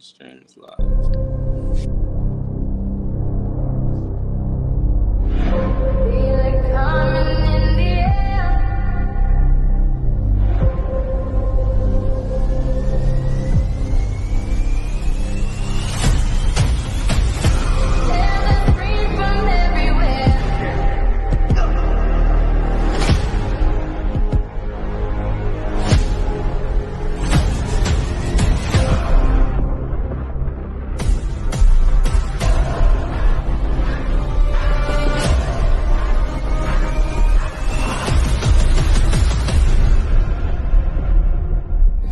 Stream is live.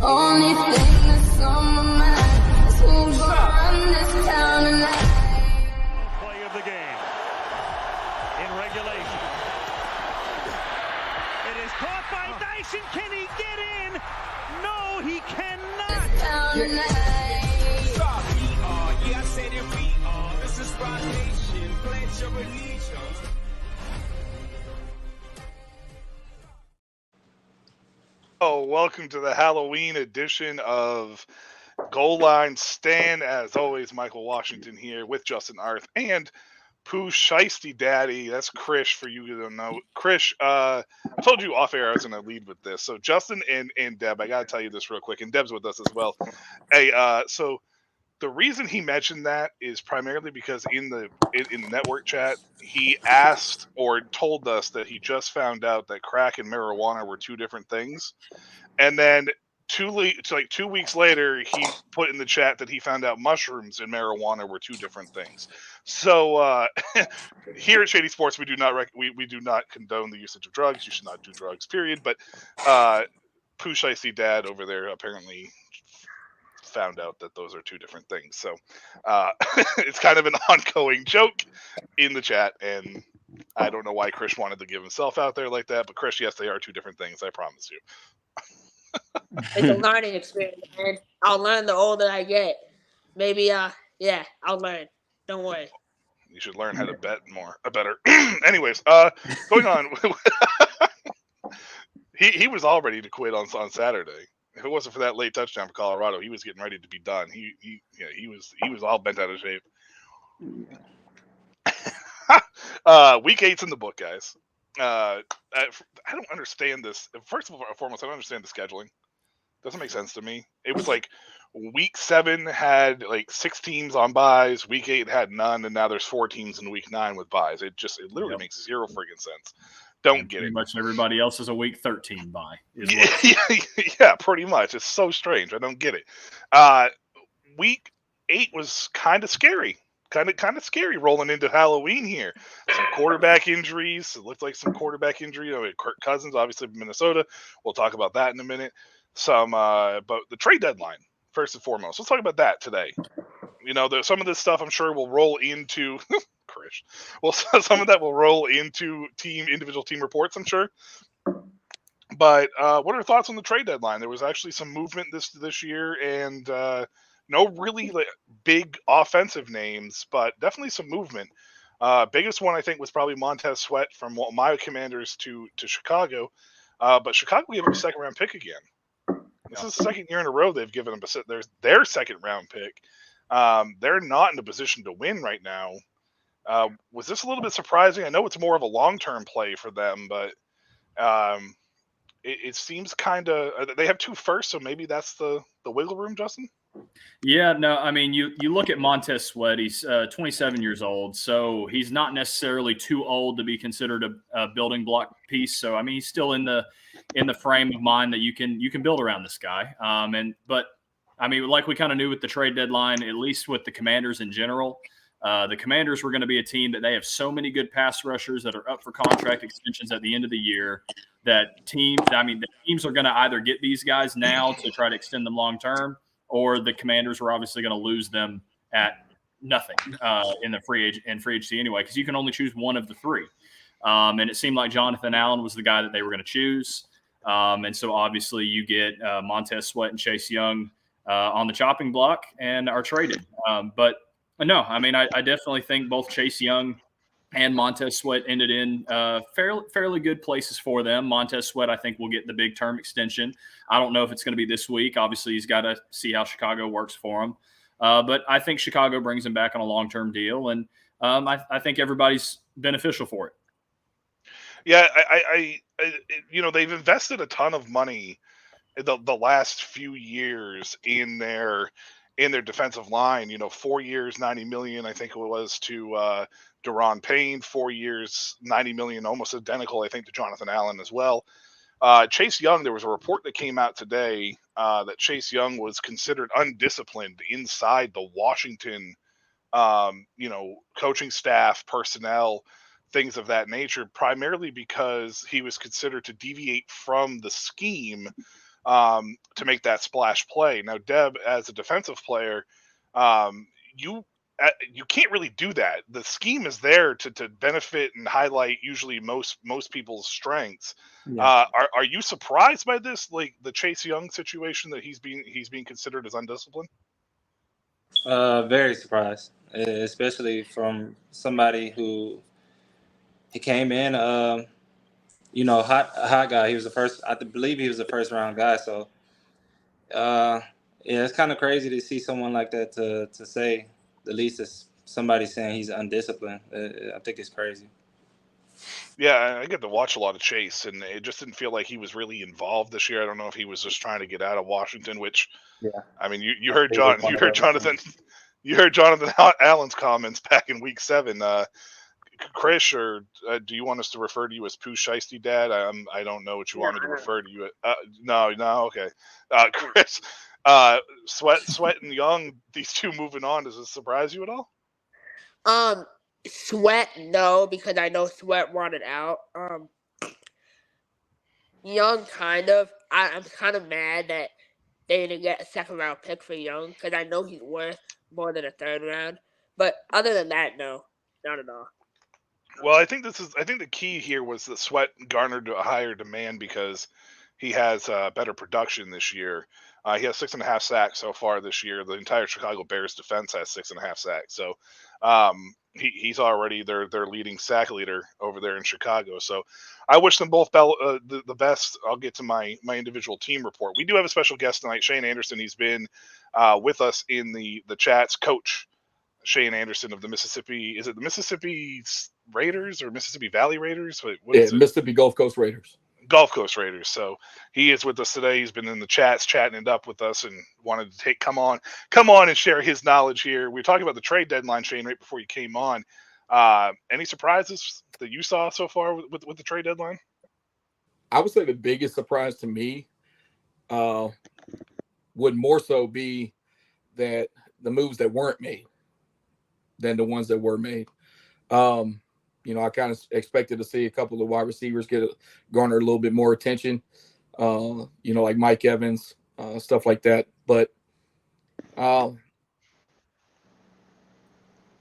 Only thing that's on my mind is who's gonna run this town tonight. Play of the game in regulation. It is caught by Dyson. Can he get in? No, he cannot. This town tonight. Yeah, I said it, we are. This is Rock Nation. Pledge your allegiance. Oh, welcome to the Halloween edition of Goal Line Stand. As always, Michael Washington here with Justin Arth and Pooh Shiesty Daddy. That's Krish for you who don't know. Krish, I told you off air I was going to lead with this. So Justin and Deb, I got to tell you this real quick, and Deb's with us as well. Hey, so the reason he mentioned that is primarily because in the network chat, he asked or told us that he just found out that crack and marijuana were two different things. And then 2 weeks later, he put in the chat that he found out mushrooms and marijuana were two different things. So here at Shady Sports, we do not condone the usage of drugs. You should not do drugs, period. But Pooh Shiesty Dad over there apparently found out that those are two different things. So it's kind of an ongoing joke in the chat, and I don't know why Krish wanted to give himself out there like that, but Krish, yes, they are two different things, I promise you. It's a learning experience, man. I'll learn the older I get. Maybe, yeah, I'll learn. Don't worry. You should learn how to bet better. Anyways, going on. He was all ready to quit on Saturday. If it wasn't for that late touchdown for Colorado, he was getting ready to be done. He was all bent out of shape. Week 8's in the book, guys. I don't understand this. First and foremost, I don't understand the scheduling. Doesn't make sense to me. It was like week 7 had like 6 teams on byes. Week 8 had none, and now there's 4 teams in week 9 with byes. It literally makes zero freaking sense. Don't get it. Pretty much everybody else is a week 13 bye. Yeah, pretty much. It's so strange. I don't get it. Week 8 was kind of scary. Kind of scary rolling into Halloween here. Some quarterback injuries. It looked like some quarterback injury. Kirk Cousins, obviously from Minnesota. We'll talk about that in a minute. But the trade deadline, first and foremost. Let's talk about that today. You know, some of this stuff I'm sure will roll into Krish. Well, some of that will roll into individual team reports, I'm sure. But what are your thoughts on the trade deadline? There was actually some movement this year, and no really big offensive names, but definitely some movement. Biggest one I think was probably Montez Sweat from my Commanders to Chicago, but Chicago gave him a second round pick again. This is the second year in a row they've given him their second round pick. They're not in a position to win right now. Was this a little bit surprising? I know it's more of a long-term play for them, but it seems kind of they have 2 firsts, so maybe that's the wiggle room, Justin? Yeah, no, I mean, you look at Montez Sweat, he's 27 years old, so he's not necessarily too old to be considered a building block piece. So, I mean, he's still in the frame of mind that you can build around this guy. But I mean, like we kind of knew with the trade deadline, at least with the Commanders in general, the Commanders were going to be a team that they have so many good pass rushers that are up for contract extensions at the end of the year the teams are going to either get these guys now to try to extend them long term, or the Commanders were obviously going to lose them at nothing in free agency anyway, because you can only choose one of the 3. And it seemed like Jonathan Allen was the guy that they were going to choose. And so obviously you get Montez Sweat and Chase Young on the chopping block and are traded. But no, I mean, I definitely think both Chase Young and Montez Sweat ended in fairly good places for them. Montez Sweat, I think, will get the big term extension. I don't know if it's going to be this week. Obviously, he's got to see how Chicago works for him. But I think Chicago brings him back on a long-term deal, and I think everybody's beneficial for it. Yeah, they've invested a ton of money the last few years in their defensive line. 4 years, 90 million, I think it was, to Deron Payne. 4 years, 90 million, almost identical, I think, to Jonathan Allen as well. Chase Young, there was a report that came out today that Chase Young was considered undisciplined inside the Washington, coaching staff, personnel, things of that nature, primarily because he was considered to deviate from the scheme to make that splash play. Now, Deb, as a defensive player, you can't really do that. The scheme is there to benefit and highlight usually most people's strengths. Yeah. Are you surprised by this, like the Chase Young situation, that he's being considered as undisciplined? Very surprised, especially from somebody who he came in, hot guy. He was the first, I believe he was the first round guy. So, yeah, it's kind of crazy to see someone like that to say the least. Is somebody saying he's undisciplined. I think it's crazy. Yeah, I get to watch a lot of Chase, and it just didn't feel like he was really involved this year. I don't know if he was just trying to get out of Washington, which, Yeah. I mean, you heard Jonathan Allen's comments back in week 7. Chris, or do you want us to refer to you as Pooh Shiesty Dad? I don't know what you want me to refer to you. No, okay. Chris, Sweat and Young, these two moving on, does it surprise you at all? Sweat, no, because I know Sweat wanted out. Young, kind of. I'm kind of mad that they didn't get a second-round pick for Young, because I know he's worth more than a third round. But other than that, no, not at all. Well, I think the key here was that Sweat garnered a higher demand because he has better production this year. He has 6.5 sacks so far this year. The entire Chicago Bears defense has 6.5 sacks. So he's already their leading sack leader over there in Chicago. So I wish them both the best. I'll get to my individual team report. We do have a special guest tonight, Shane Anderson. He's been with us in the chats. Coach Shane Anderson of the Mississippi. Is it the Mississippi Raiders or Mississippi Valley Raiders? What is it? Mississippi Gulf Coast Raiders. Gulf Coast Raiders. So he is with us today. He's been in the chats chatting it up with us and wanted to come on and share his knowledge here. We were talking about the trade deadline, Shane, right before you came on. Any surprises that you saw so far with the trade deadline? I would say the biggest surprise to me would more so be that the moves that weren't made than the ones that were made. I kind of expected to see a couple of wide receivers garner a little bit more attention, like Mike Evans, stuff like that. But I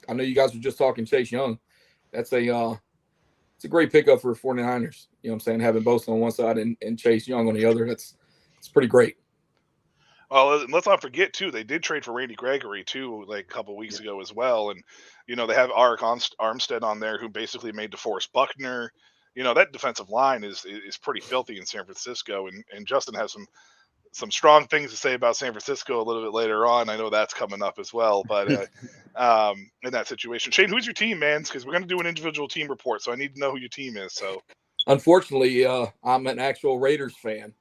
know you guys were just talking Chase Young. That's it's a great pickup for 49ers. You know what I'm saying? Having Bosa on one side and Chase Young on the other, it's pretty great. Well, let's not forget, too, they did trade for Randy Gregory, too, like a couple of weeks ago as well. And, they have Arik Armstead on there, who basically made DeForest Buckner. That defensive line is pretty filthy in San Francisco. And Justin has some strong things to say about San Francisco a little bit later on. I know that's coming up as well. But in that situation, Shane, who's your team, man? Because we're going to do an individual team report, so I need to know who your team is. So, unfortunately, I'm an actual Raiders fan.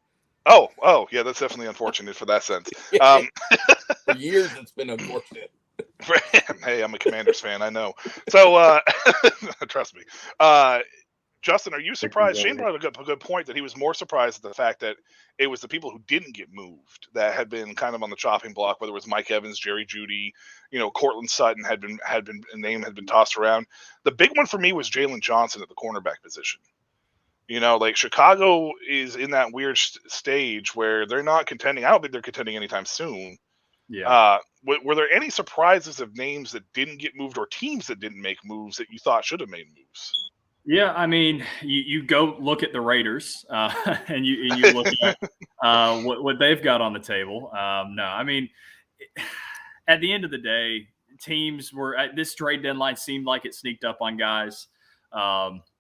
Oh, yeah, that's definitely unfortunate for that sense. For years, it's been unfortunate. Hey, I'm a Commanders fan, I know. So, trust me. Justin, are you surprised? Shane brought up a good point that he was more surprised at the fact that it was the people who didn't get moved that had been kind of on the chopping block, whether it was Mike Evans, Jerry Jeudy, Cortland Sutton had been a name had been tossed around. The big one for me was Jalen Johnson at the cornerback position. Chicago is in that weird stage where they're not contending. I don't think they're contending anytime soon. Yeah. Were there any surprises of names that didn't get moved or teams that didn't make moves that you thought should have made moves? Yeah, I mean, you go look at the Raiders and you look at what they've got on the table. No, I mean, at the end of the day, teams were at this trade deadline seemed like it sneaked up on guys.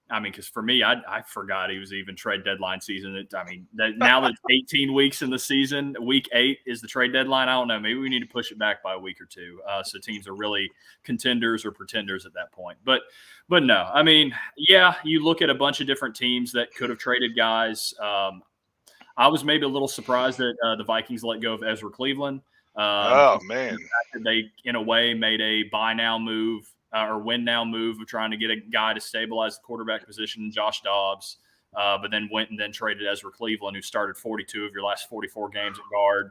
I mean, because for me, I forgot he was even trade deadline season. Now that it's 18 weeks in the season, week 8 is the trade deadline. I don't know. Maybe we need to push it back by a week or two, so teams are really contenders or pretenders at that point. But no, I mean, yeah, you look at a bunch of different teams that could have traded guys. I was maybe a little surprised that the Vikings let go of Ezra Cleveland. Oh man, they in a way made a buy now move. Or win now move of trying to get a guy to stabilize the quarterback position, Josh Dobbs, but then went and then traded Ezra Cleveland, who started 42 of your last 44 games at guard.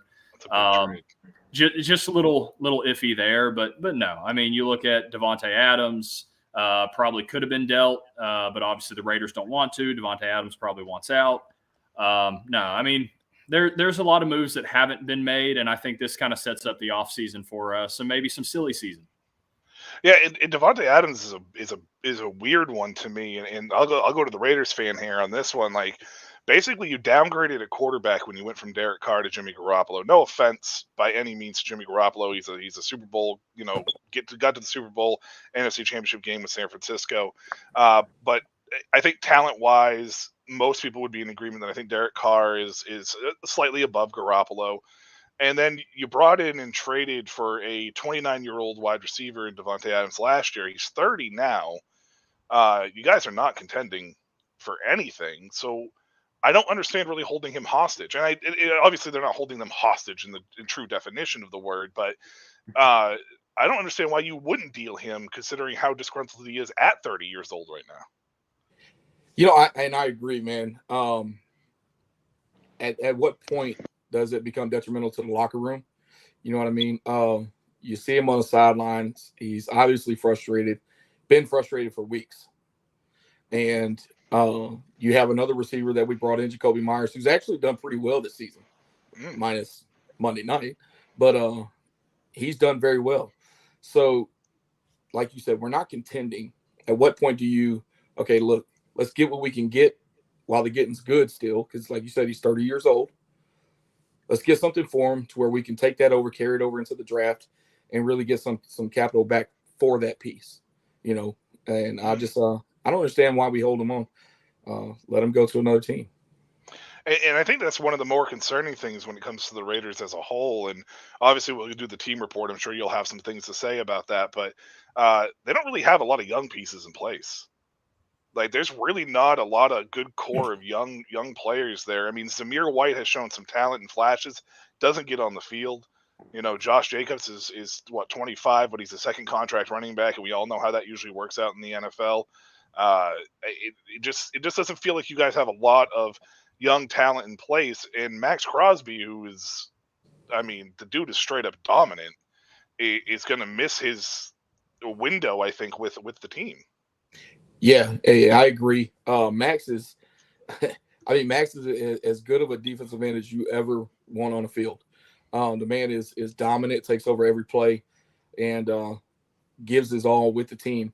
Just a little iffy there, but no. I mean, you look at Devontae Adams, probably could have been dealt, but obviously the Raiders don't want to. Devontae Adams probably wants out. No, I mean, there's a lot of moves that haven't been made, and I think this kind of sets up the offseason for maybe some silly season. Yeah, and Devontae Adams is a weird one to me, and I'll go to the Raiders fan here on this one. Like, basically, you downgraded a quarterback when you went from Derek Carr to Jimmy Garoppolo. No offense by any means to Jimmy Garoppolo. He's a Super Bowl, got to the Super Bowl NFC Championship game with San Francisco. But I think talent wise, most people would be in agreement that I think Derek Carr is slightly above Garoppolo. And then you brought in and traded for a 29-year-old wide receiver in Devontae Adams last year. He's 30 now. You guys are not contending for anything. So I don't understand really holding him hostage. And obviously they're not holding them hostage in true definition of the word. But I don't understand why you wouldn't deal him considering how disgruntled he is at 30 years old right now. I agree, man. At what point does it become detrimental to the locker room? You know what I mean? You see him on the sidelines. He's obviously frustrated, been frustrated for weeks. And you have another receiver that we brought in, Jacoby Myers, who's actually done pretty well this season, minus Monday night. But he's done very well. So, like you said, we're not contending. At what point do you, okay, look, let's get what we can get while the getting's good still, because like you said, he's 30 years old. Let's get something for him to where we can take that over, carry it over into the draft, and really get some capital back for that piece, And I just I don't understand why we hold him on. Let him go to another team. And I think that's one of the more concerning things when it comes to the Raiders as a whole. And obviously, when we do the team report, I'm sure you'll have some things to say about that. But they don't really have a lot of young pieces in place. Like, there's really not a lot of good core of young players there. I mean, Zamir White has shown some talent and flashes, doesn't get on the field. Josh Jacobs is 25, but he's a second contract running back, and we all know how that usually works out in the NFL. It just doesn't feel like you guys have a lot of young talent in place. And Max Crosby, who is, I mean, the dude is straight up dominant, is going to miss his window, I think, with the team. Yeah, I agree. Max is, Max is as good of a defensive end as you ever want on the field. The man is dominant, takes over every play, and gives his all with the team.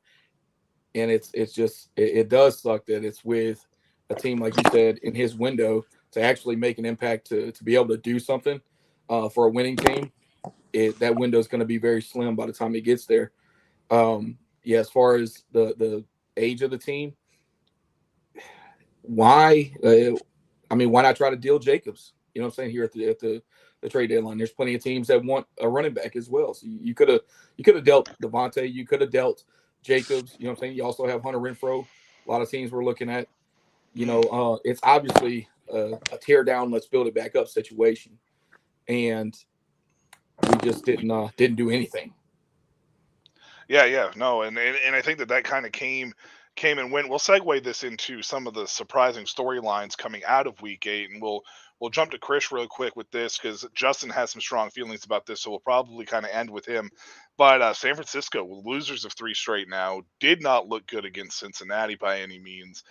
And it does suck that it's with a team, like you said, in his window to actually make an impact to be able to do something for a winning team. That window is going to be very slim by the time he gets there. As far as the age of the team, why not try to deal Jacobs? You know what I'm saying? Here at the trade deadline, there's plenty of teams that want a running back as well. So you could have dealt Devontae, you could have dealt Jacobs. You know what I'm saying? You also have Hunter Renfrow. A lot of teams we're looking at. It's obviously a tear down, let's build it back up situation, and we just didn't do anything. Yeah, no, and I think that kind of came and went. We'll segue this into some of the surprising storylines coming out of Week 8, and we'll jump to Chris real quick with this because Justin has some strong feelings about this, so we'll probably kind of end with him. But San Francisco, losers of 3 straight now, did not look good against Cincinnati by any means.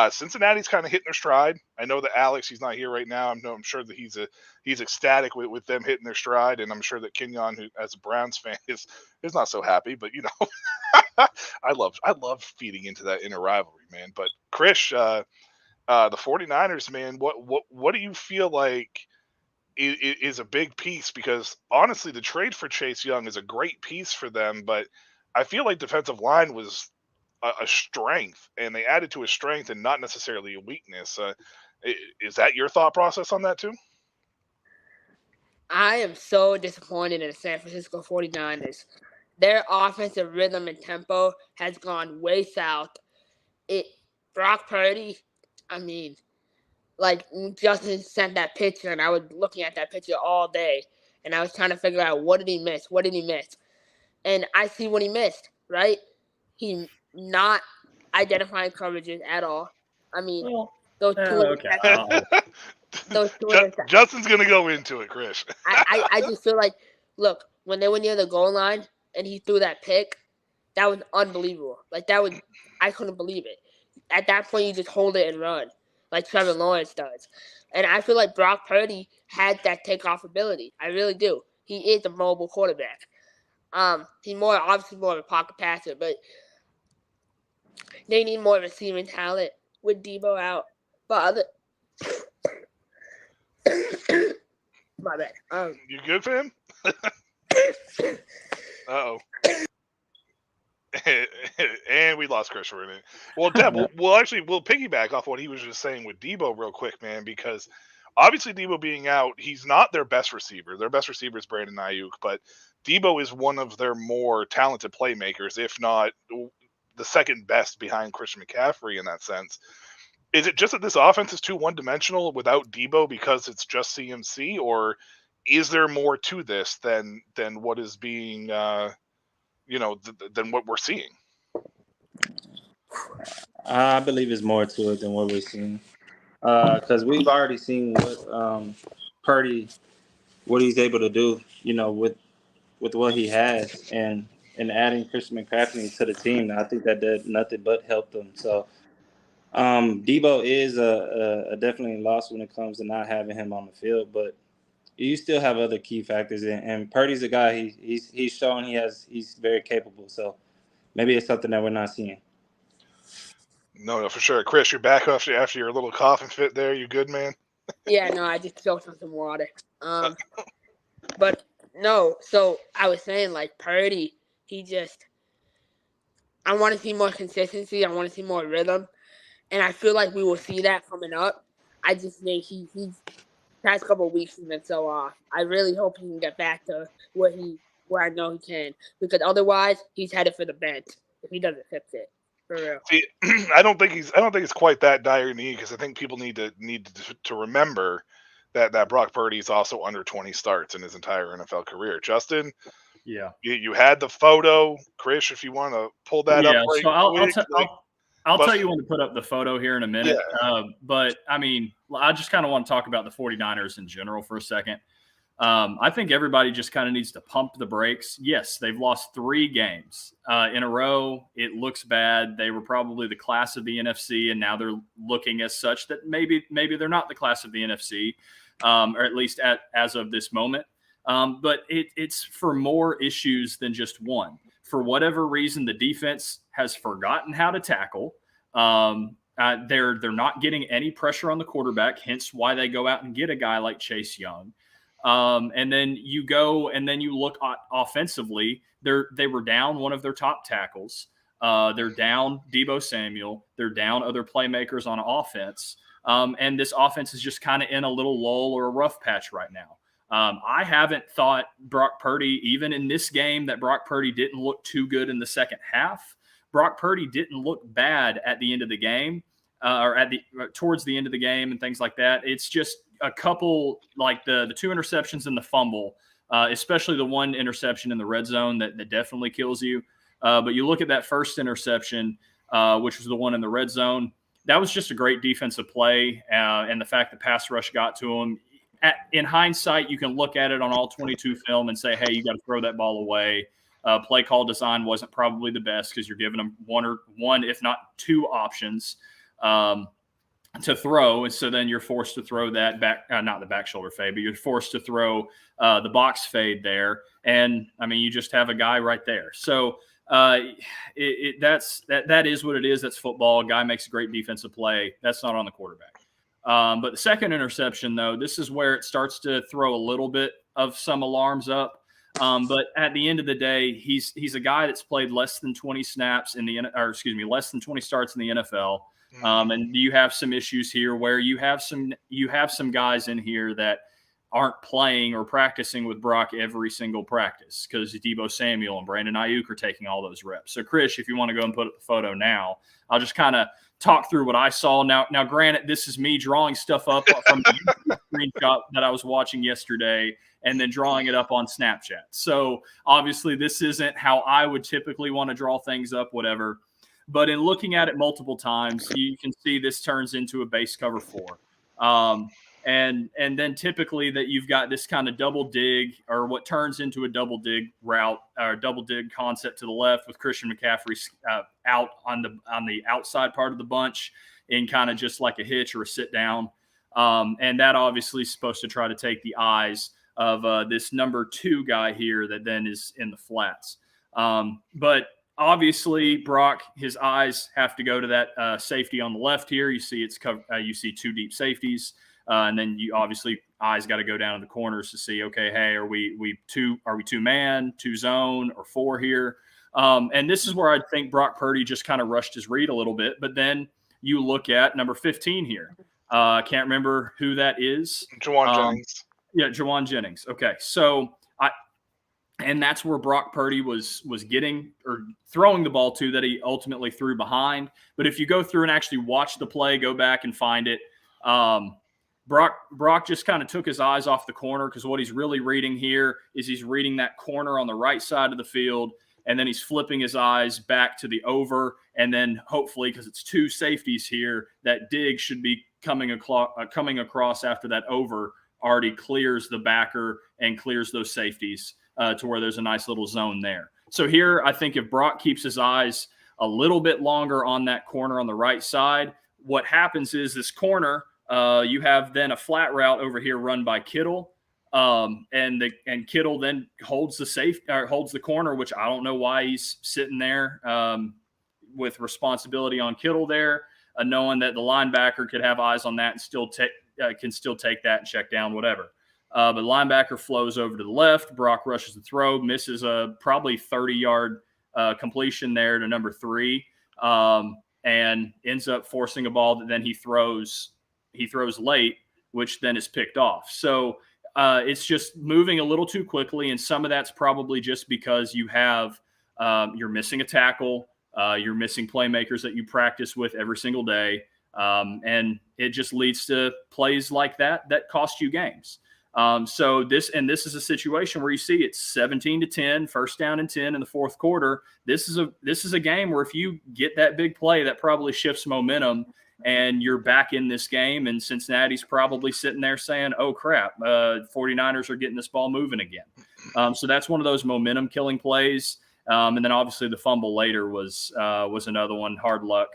Cincinnati's kind of hitting their stride. I know that Alex, he's not here right now. I'm sure that he's ecstatic with them hitting their stride, and I'm sure that Kenyon, who as a Browns fan, is not so happy. But I love feeding into that inner rivalry, man. But Chris, the 49ers, man, what do you feel like is a big piece? Because honestly, the trade for Chase Young is a great piece for them, but I feel like defensive line was a strength, and they added to a strength and not necessarily a weakness. Is that your thought process on that too? I am so disappointed in the San Francisco 49ers. Their offensive rhythm and tempo has gone way south. Brock Purdy, I mean, like Justin sent that picture, and I was looking at that picture all day, and I was trying to figure out what did he miss? What did he miss? And I see what he missed, right? He not identifying coverages at all. I mean, Well, those two okay. those two interceptions. Justin's gonna go into it, Chris. I just feel like, look, when they were near the goal line and he threw that pick, that was unbelievable. Like I couldn't believe it. At that point, you just hold it and run, like Trevor Lawrence does. And I feel like Brock Purdy had that takeoff ability. I really do. He is a mobile quarterback. He's obviously more of a pocket passer, but they need more receiving talent with Debo out. But my bad. You good for him? Uh-oh. And we lost Chris for a minute. Well, Deb, we'll piggyback off what he was just saying with Debo real quick, man, because obviously Debo being out, he's not their best receiver. Their best receiver is Brandon Ayuk, but Debo is one of their more talented playmakers, if not the second best behind Christian McCaffrey in that sense. Is it just that this offense is too one-dimensional without Debo because it's just CMC, or is there more to this than what is being, than what we're seeing? I believe it's more to it than what we're seeing, because we've already seen what Purdy, what he's able to do, with what he has, and adding Christian McCaffrey to the team. I think that did nothing but help them. So Debo is a definitely loss when it comes to not having him on the field, but you still have other key factors, and Purdy's a guy he's shown he's very capable. So maybe it's something that we're not seeing. No, for sure. Chris, you're back after your little coughing fit there. You good, man? Yeah, no, I just choked on some water. But no, so I was saying, like, Purdy, I want to see more consistency. I want to see more rhythm. And I feel like we will see that coming up. I just think he's past couple of weeks he's been so off. I really hope he can get back to where I know he can, because otherwise he's headed for the bench if he doesn't fix it. For real. See, I don't think it's quite that dire need, because I think people need to remember that Brock Purdy is also under 20 starts in his entire NFL career. Justin, Yeah, you had the photo, Chris. If you want to pull that up, right so I'll tell you when to put up the photo here in a minute. Yeah. But I mean, I just kind of want to talk about the 49ers in general for a second. I think everybody just kind of needs to pump the brakes. Yes, they've lost 3 games in a row. It looks bad. They were probably the class of the NFC, and now they're looking as such that maybe they're not the class of the NFC, or at least as of this moment. But it's for more issues than just one. For whatever reason, the defense has forgotten how to tackle. They're not getting any pressure on the quarterback, hence why they go out and get a guy like Chase Young. And then you go and then you look offensively. They were down one of their top tackles. They're down Deebo Samuel. They're down other playmakers on offense. And this offense is just kind of in a little lull or a rough patch right now. I haven't thought Brock Purdy, even in this game, that Brock Purdy didn't look too good in the second half. Brock Purdy didn't look bad at the end of the game, or towards the end of the game and things like that. It's just a couple, like the 2 interceptions and the fumble, especially the 1 interception in the red zone that definitely kills you. But you look at that first interception, which was the one in the red zone. That was just a great defensive play, and the fact the pass rush got to him. In hindsight, you can look at it on all 22 film and say, hey, you got to throw that ball away. Play call design wasn't probably the best because you're giving them one, if not 2 options to throw. And so then you're forced to throw that back, not the back shoulder fade, but you're forced to throw the box fade there. And I mean, you just have a guy right there. So that is what it is. That's football. A guy makes a great defensive play. That's not on the quarterback. But the second interception, though, this is where it starts to throw a little bit of some alarms up. But at the end of the day, he's a guy that's played less than 20 snaps less than 20 starts in the NFL. And you have some issues here where you have some guys in here that aren't playing or practicing with Brock every single practice because Deebo Samuel and Brandon Ayuk are taking all those reps. So, Chris, if you want to go and put up the photo now, I'll just kind of talk through what I saw. Now, granted, this is me drawing stuff up from the YouTube screenshot that I was watching yesterday and then drawing it up on Snapchat. So, obviously, this isn't how I would typically want to draw things up, whatever. But in looking at it multiple times, you can see this turns into a base cover 4. And then typically that you've got this kind of double dig or what turns into a double dig route or double dig concept to the left with Christian McCaffrey out on the outside part of the bunch in kind of just like a hitch or a sit down. And that obviously is supposed to try to take the eyes of this number 2 guy here that then is in the flats. But obviously, Brock, his eyes have to go to that safety on the left here. You see you see 2 deep safeties. And then you obviously eyes got to go down to the corners to see, okay, hey, are we 2-man, 2 zone, or 4 here? And this is where I think Brock Purdy just kind of rushed his read a little bit. But then you look at number 15 here. I can't remember who that is. Jawan Jennings. Yeah, Jawan Jennings. Okay, so and that's where Brock Purdy was getting or throwing the ball to that he ultimately threw behind. But if you go through and actually watch the play, go back and find it. Brock just kind of took his eyes off the corner because what he's really reading here is he's reading that corner on the right side of the field, and then he's flipping his eyes back to the over, and then hopefully, because it's 2 safeties here, that dig should be coming across after that over already clears the backer and clears those safeties to where there's a nice little zone there. So here, I think if Brock keeps his eyes a little bit longer on that corner on the right side, what happens is this corner – you have then a flat route over here run by Kittle, and Kittle then holds the corner, which I don't know why he's sitting there with responsibility on Kittle there, knowing that the linebacker could have eyes on that and still take that and check down whatever. But linebacker flows over to the left. Brock rushes the throw, misses a probably 30-yard completion there to number 3, and ends up forcing a ball that then he throws late, which then is picked off. So it's just moving a little too quickly, and some of that's probably just because you're missing a tackle, you're missing playmakers that you practice with every single day, and it just leads to plays like that cost you games. So this is a situation where you see it's 17-10, first down and 10 in the fourth quarter. This is a game where if you get that big play, that probably shifts momentum. And you're back in this game, and Cincinnati's probably sitting there saying, oh, crap, 49ers are getting this ball moving again. So that's one of those momentum-killing plays. And then obviously the fumble later was another one, hard luck,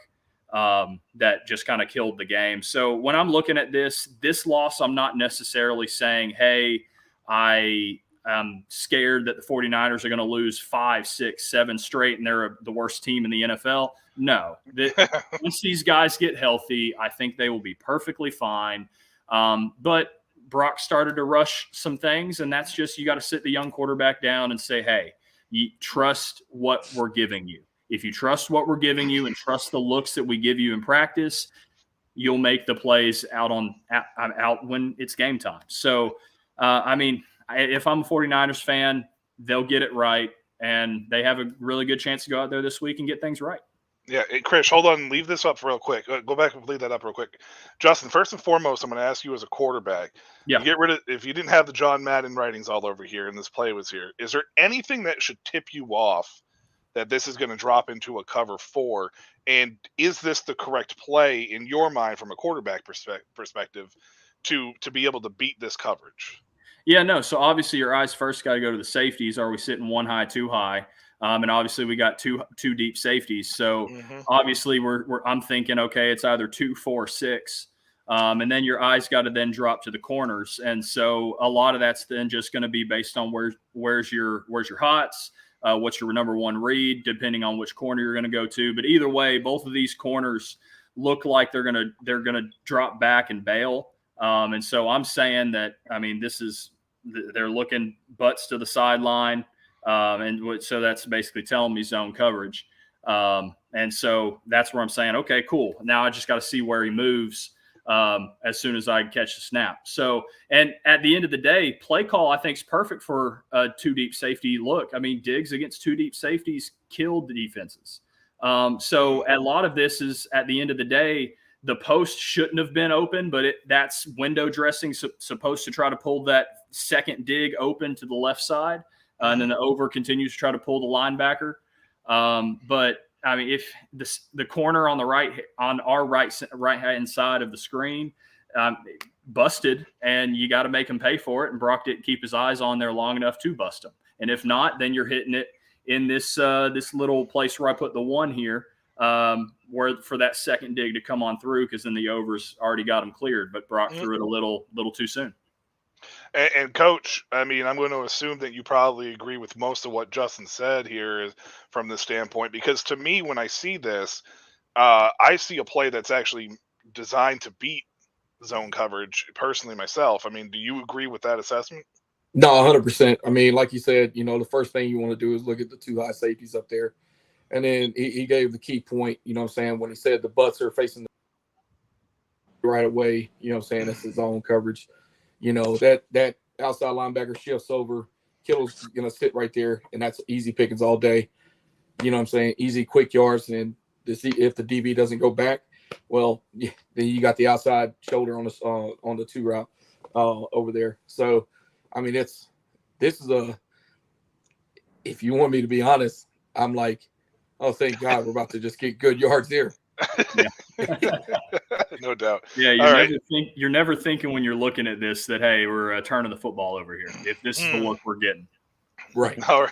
that just kind of killed the game. So when I'm looking at this loss, I'm not necessarily saying, hey, I'm scared that the 49ers are going to lose 5, 6, 7 straight and they're the worst team in the NFL. No. Once these guys get healthy, I think they will be perfectly fine. But Brock started to rush some things, and that's just you got to sit the young quarterback down and say, hey, you trust what we're giving you. If you trust what we're giving you and trust the looks that we give you in practice, you'll make the plays out when it's game time. So, if I'm a 49ers fan, they'll get it right, and they have a really good chance to go out there this week and get things right. Yeah, hey, Chris, hold on. Leave this up real quick. Go back and leave that up real quick. Justin, first and foremost, I'm going to ask you as a quarterback. Yeah. If you didn't have the John Madden writings all over here and this play was here, is there anything that should tip you off that this is going to drop into a cover 4? And is this the correct play in your mind from a quarterback perspective to be able to beat this coverage? Yeah, no. So obviously your eyes first got to go to the safeties. Are we sitting 1 high, 2 high? And obviously we got two deep safeties. So obviously I'm thinking, okay, it's either 2, 4, 6. And then your eyes got to then drop to the corners. And so a lot of that's then just going to be based on where's your hots, what's your number 1 read, depending on which corner you're going to go to. But either way, both of these corners look like they're going to drop back and bail. And so I'm saying that, this is they're looking butts to the sideline. So that's basically telling me zone coverage. And so that's where I'm saying, okay, cool. Now I just got to see where he moves as soon as I catch the snap. So, and at the end of the day, play call, I think, is perfect for a two deep safety look. I mean, Diggs against two deep safeties killed the defenses. So a lot of this is, at the end of the day, the post shouldn't have been open, but that's window dressing supposed to try to pull that second dig open to the left side. And then the over continues to try to pull the linebacker. But I mean, if the corner on our right hand side of the screen busted, and you got to make him pay for it, and Brock didn't keep his eyes on there long enough to bust him. And if not, then you're hitting it in this little place where I put the one here, where for that second dig to come on through, because then the overs already got him cleared, but Brock threw it a little too soon. And Coach, I mean, I'm going to assume that you probably agree with most of what Justin said here from this standpoint, because to me, when I see this, I see a play that's actually designed to beat zone coverage personally myself. I mean, do you agree with that assessment? No, 100%. I mean, like you said, the first thing you want to do is look at the two high safeties up there. And then he gave the key point, what I'm saying, when he said the butts are facing the right away, what I'm saying, that's his zone coverage. That outside linebacker shifts over, Kittle's going to sit right there, and that's easy pickings all day. What I'm saying? Easy, quick yards. And if the DB doesn't go back, well, then you got the outside shoulder on the two route over there. So, I mean, this is if you want me to be honest, I'm like, oh, thank God we're about to just get good yards here. No doubt. Yeah, you're never thinking when you're looking at this that, hey, we're turning the football over here, if this is the look we're getting. Right. All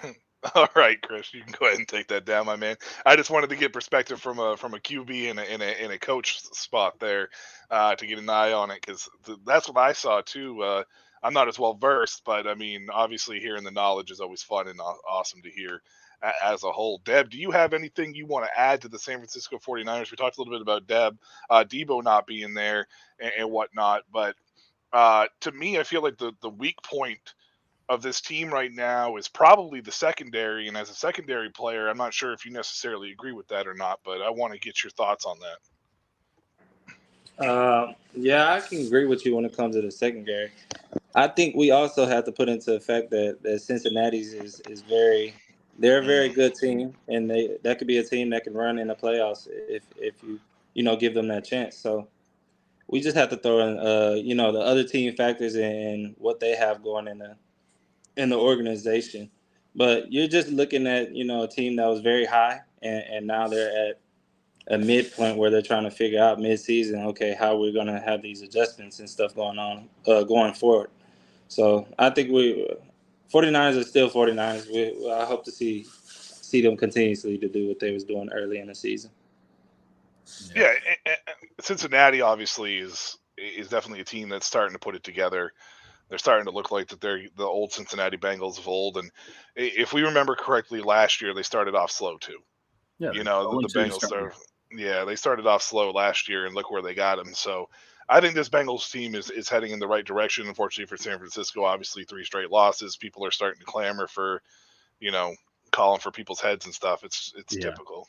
right, Chris, you can go ahead and take that down, my man. I just wanted to get perspective from a QB in a coach spot there to get an eye on it, because that's what I saw too. I'm not as well versed, but I mean, obviously hearing the knowledge is always fun and awesome to hear as a whole. Deb, do you have anything you want to add to the San Francisco 49ers? We talked a little bit about Debo not being there and whatnot, but to me, I feel like the weak point of this team right now is probably the secondary. And as a secondary player, I'm not sure if you necessarily agree with that or not, but I want to get your thoughts on that. Yeah, I can agree with you when it comes to the secondary. I think we also have to put into effect that Cincinnati's is they're a very good team, and that could be a team that can run in the playoffs if you give them that chance. So we just have to throw in the other team factors and what they have going in the organization. But you're just looking at a team that was very high, and now they're at a midpoint where they're trying to figure out mid-season, okay, how we're going to have these adjustments and stuff going on going forward. So I think 49ers are still 49ers. I hope to see them continuously to do what they was doing early in the season. Yeah, Cincinnati obviously is definitely a team that's starting to put it together. They're starting to look like that they're the old Cincinnati Bengals of old. And if we remember correctly, last year they started off slow too. Yeah, the Bengals they started off slow last year, and look where they got them. So I think this Bengals team is heading in the right direction. Unfortunately for San Francisco, obviously 3 straight losses. People are starting to clamor for, calling for people's heads and stuff. It's typical.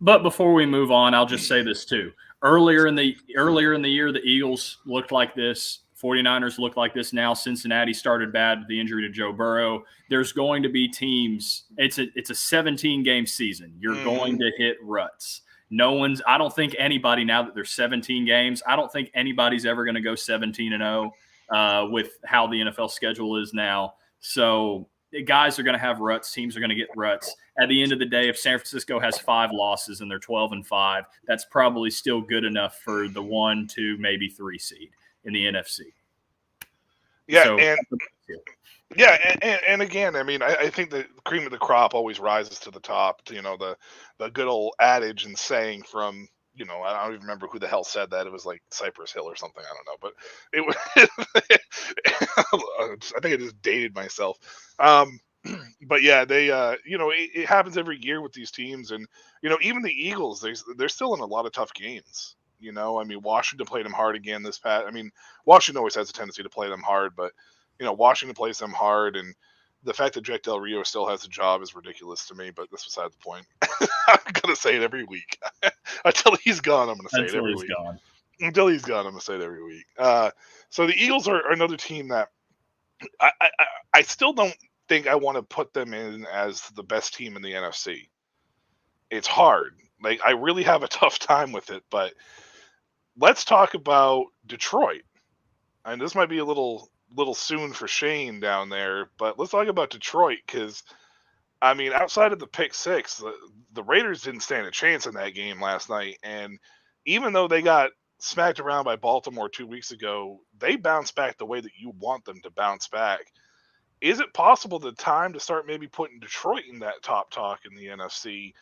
But before we move on, I'll just say this too. Earlier in the year, the Eagles looked like this. 49ers look like this now. Cincinnati started bad with the injury to Joe Burrow. There's going to be teams. It's a 17-game season. You're going to hit ruts. I don't think anybody, now that there's 17 games, I don't think anybody's ever going to go 17-0 with how the NFL schedule is now. So guys are going to have ruts. Teams are going to get ruts. At the end of the day, if San Francisco has 5 losses and they're 12-5, that's probably still good enough for the 1, 2, maybe 3 seed in the NFC. Yeah, so, and again, I mean, I think the cream of the crop always rises to the top. The good old adage and saying from, I don't even remember who the hell said that. It was like Cypress Hill or something. I don't know, but it was. I think I just dated myself. But yeah, they, it happens every year with these teams, and even the Eagles, they're still in a lot of tough games. I mean, Washington played them hard again this past. I mean, Washington always has a tendency to play them hard, but Washington plays them hard, and the fact that Jack Del Rio still has a job is ridiculous to me, but that's beside the point. I'm going to say it every week. Until he's gone, I'm going to say it every week. Gone. Until he's gone, I'm going to say it every week. So the Eagles are another team that I still don't think I want to put them in as the best team in the NFC. It's hard. Like, I really have a tough time with it, but let's talk about Detroit. And this might be a little soon for Shane down there, but let's talk about Detroit, because I mean, outside of the pick six, the Raiders didn't stand a chance in that game last night, and even though they got smacked around by Baltimore 2 weeks ago, they bounced back the way that you want them to bounce back. Is it possible the time to start maybe putting Detroit in that top talk in the NFC,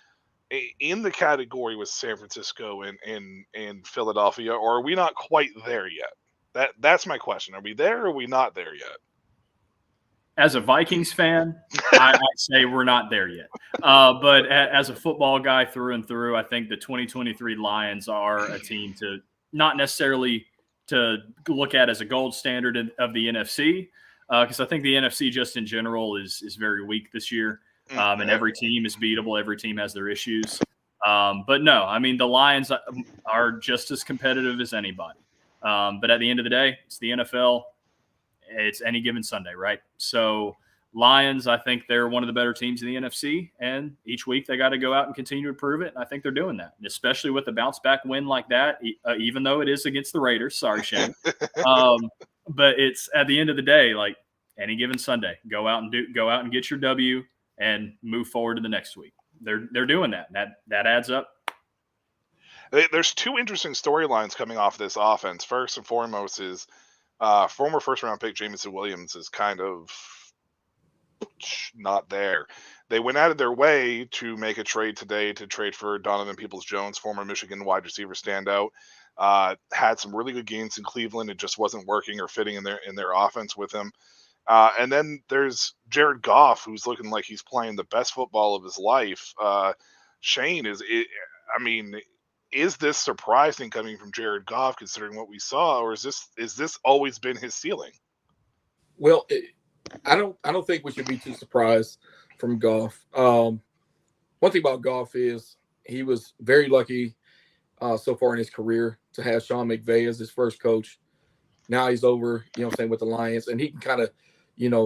in the category with San Francisco and Philadelphia, or are we not quite there yet? That's my question. Are we there or are we not there yet? As a Vikings fan, I'd say we're not there yet. But as a football guy through and through, I think the 2023 Lions are a team to not necessarily to look at as a gold standard of the NFC, because I think the NFC just in general is very weak this year. And every team is beatable. Every team has their issues. But no, I mean, the Lions are just as competitive as anybody. But at the end of the day, it's the NFL. It's any given Sunday, right? So Lions, I think they're one of the better teams in the NFC. And each week they got to go out and continue to prove it. And I think they're doing that, and especially with a bounce back win like that, even though it is against the Raiders. Sorry, Shane. But it's at the end of the day, like any given Sunday, go out and get your W and move forward to the next week. They're doing that. That adds up. There's two interesting storylines coming off this offense. First and foremost is former first-round pick Jameson Williams is kind of not there. They went out of their way to make a trade today to trade for Donovan Peoples-Jones, former Michigan wide receiver standout. Had some really good games in Cleveland. It just wasn't working or fitting in their offense with him. And then there's Jared Goff, who's looking like he's playing the best football of his life. Shane, is this surprising coming from Jared Goff, considering what we saw, or is this always been his ceiling? Well, I don't think we should be too surprised from Goff. One thing about Goff is he was very lucky so far in his career to have Sean McVay as his first coach. Now he's over, with the Lions, and he can kind of,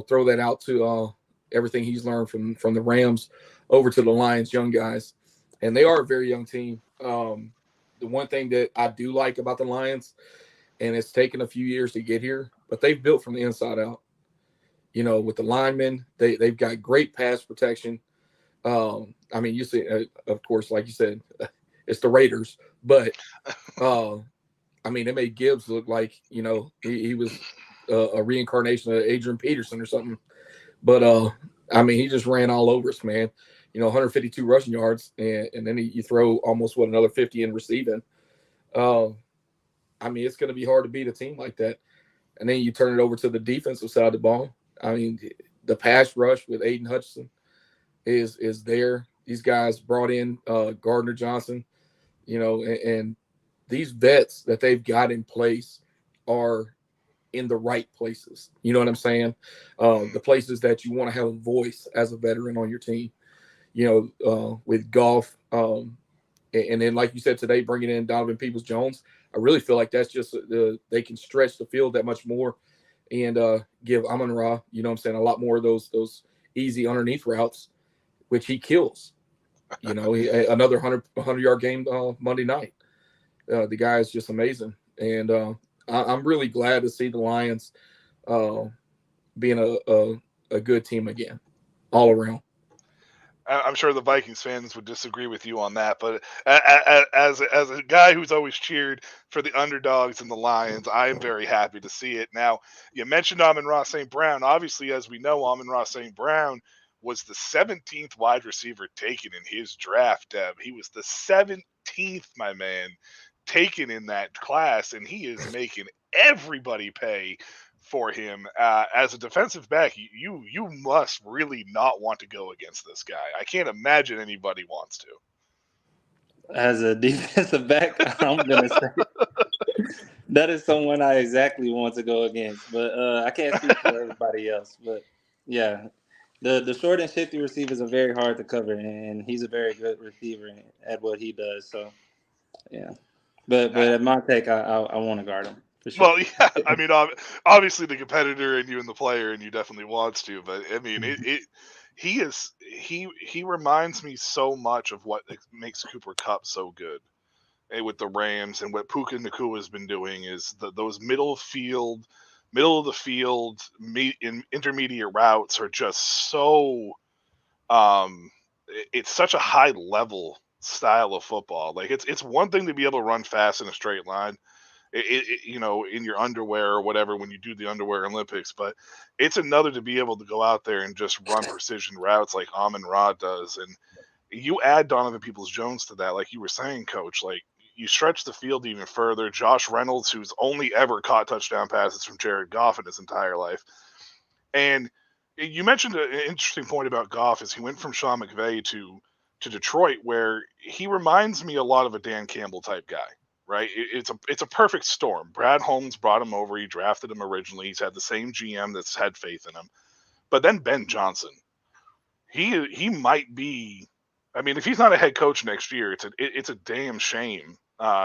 throw that out to everything he's learned from the Rams over to the Lions young guys. And they are a very young team. The one thing that I do like about the Lions, and it's taken a few years to get here, but they've built from the inside out. With the linemen, they've got great pass protection. You see, of course, like you said, it's the Raiders, but they made Gibbs look like, he was a reincarnation of Adrian Peterson or something. But, he just ran all over us, man. 152 rushing yards, and then you throw almost, another 50 in receiving. It's going to be hard to beat a team like that. And then you turn it over to the defensive side of the ball. The pass rush with Aiden Hutchinson is there. These guys brought in Gardner Johnson, and these vets that they've got in place are in the right places. You know what I'm saying? The places that you want to have a voice as a veteran on your team. With Goff, and then like you said today, bringing in Donovan Peoples-Jones, I really feel like that's just they can stretch the field that much more and give Amon-Ra, a lot more of those easy underneath routes, which he kills. Another 100-yard game Monday night. The guy is just amazing, and I'm really glad to see the Lions being a good team again, all around. I'm sure the Vikings fans would disagree with you on that, but as a guy who's always cheered for the underdogs and the Lions, I am very happy to see it. Now, you mentioned Amon-Ra St. Brown. Obviously, as we know, Amon-Ra St. Brown was the 17th wide receiver taken in his draft, Deb. He was the 17th, my man, taken in that class, and he is making everybody pay for him. As a defensive back, you must really not want to go against this guy. I can't imagine anybody wants to. As a defensive back, I'm gonna say That is someone I exactly want to go against, but I can't speak for everybody else. But yeah, the short and shifty receivers are very hard to cover, and he's a very good receiver at what he does. So yeah, but at my take, I want to guard him for sure. Well, yeah, I mean, obviously the competitor in you and the player, and you definitely wants to. But I mean, he reminds me so much of what makes Cooper Kupp so good. With the Rams, and what Puka Nacua has been doing is those middle of the field intermediate routes are just so it's such a high level style of football. Like it's one thing to be able to run fast in a straight line, in your underwear or whatever when you do the underwear Olympics, but it's another to be able to go out there and just run precision routes like Amon-Ra does. And you add Donovan Peoples-Jones to that, like you were saying, Coach, like you stretch the field even further. Josh Reynolds, who's only ever caught touchdown passes from Jared Goff in his entire life. And you mentioned an interesting point about Goff is he went from Sean McVay to Detroit, where he reminds me a lot of a Dan Campbell type guy, right? It's a perfect storm. Brad Holmes brought him over. He drafted him originally. He's had the same GM that's had faith in him. But then Ben Johnson, he might be, I mean, if he's not a head coach next year, it's a damn shame.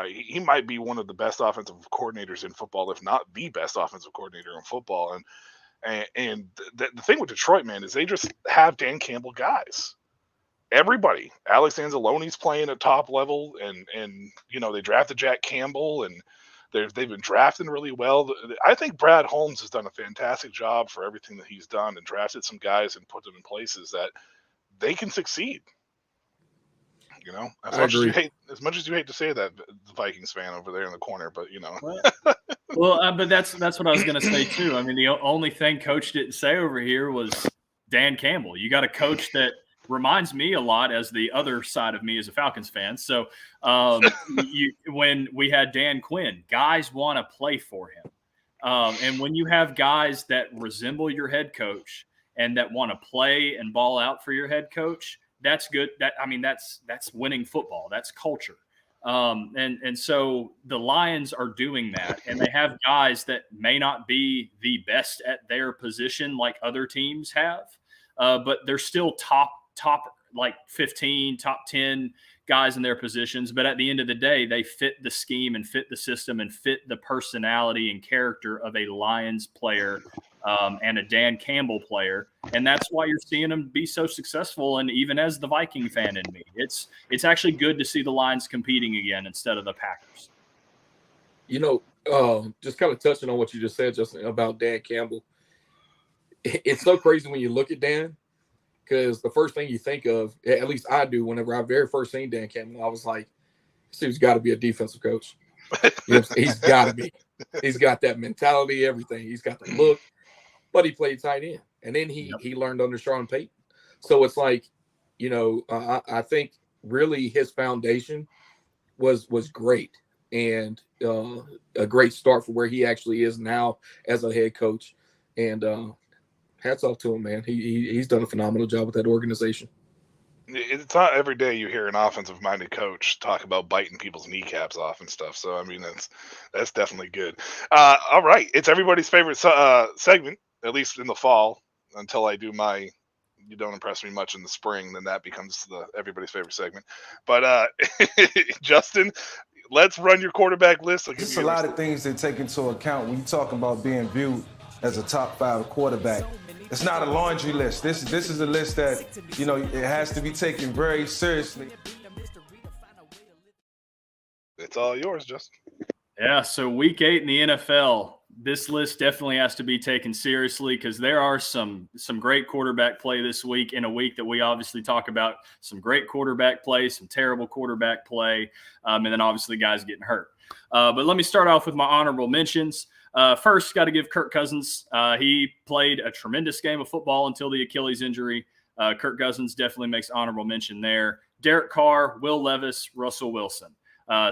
He might be one of the best offensive coordinators in football, if not the best offensive coordinator in football. And the thing with Detroit, man, is they just have Dan Campbell guys. Everybody, Alex Anzalone's playing at top level, and they drafted Jack Campbell, and they've been drafting really well. I think Brad Holmes has done a fantastic job for everything that he's done, and drafted some guys and put them in places that they can succeed. As much as you hate to say that, the Vikings fan over there in the corner, but but that's what I was going to say too. I mean, the only thing Coach didn't say over here was Dan Campbell. You got a coach that reminds me a lot as the other side of me as a Falcons fan. So when we had Dan Quinn, guys want to play for him. And when you have guys that resemble your head coach and that want to play and ball out for your head coach, that's good. That's winning football. That's culture. And so the Lions are doing that, and they have guys that may not be the best at their position like other teams have, but they're still top like 15, top 10 guys in their positions. But at the end of the day, they fit the scheme and fit the system and fit the personality and character of a Lions player and a Dan Campbell player. And that's why you're seeing them be so successful. And even as the Viking fan in me, it's actually good to see the Lions competing again instead of the Packers. Just kind of touching on what you just said, Justin, about Dan Campbell. It's so crazy when you look at Dan, because the first thing you think of, at least I do, whenever I very first seen Dan Campbell, I was like, this dude's got to be a defensive coach. He's got to be. He's got that mentality, everything. He's got the look, but he played tight end. And then he learned under Sean Payton. So it's like, I think really his foundation was great, and a great start for where he actually is now as a head coach. And hats off to him, man. He's done a phenomenal job with that organization. It's not every day you hear an offensive-minded coach talk about biting people's kneecaps off and stuff. So, I mean, that's definitely good. All right. It's everybody's favorite segment, at least in the fall, until I do my You Don't Impress Me Much in the spring. Then that becomes everybody's favorite segment. But, Justin, let's run your quarterback list. There's a lot of things to take into account when you talk about being viewed as a top 5 quarterback. It's not a laundry list. This is a list that, it has to be taken very seriously. It's all yours, Justin. Yeah, so week 8 in the NFL, this list definitely has to be taken seriously because there are some great quarterback play this week, in a week that we obviously talk about some great quarterback play, some terrible quarterback play, and then obviously guys getting hurt. But let me start off with my honorable mentions. First, got to give Kirk Cousins. He played a tremendous game of football until the Achilles injury. Kirk Cousins definitely makes honorable mention there. Derek Carr, Will Levis, Russell Wilson.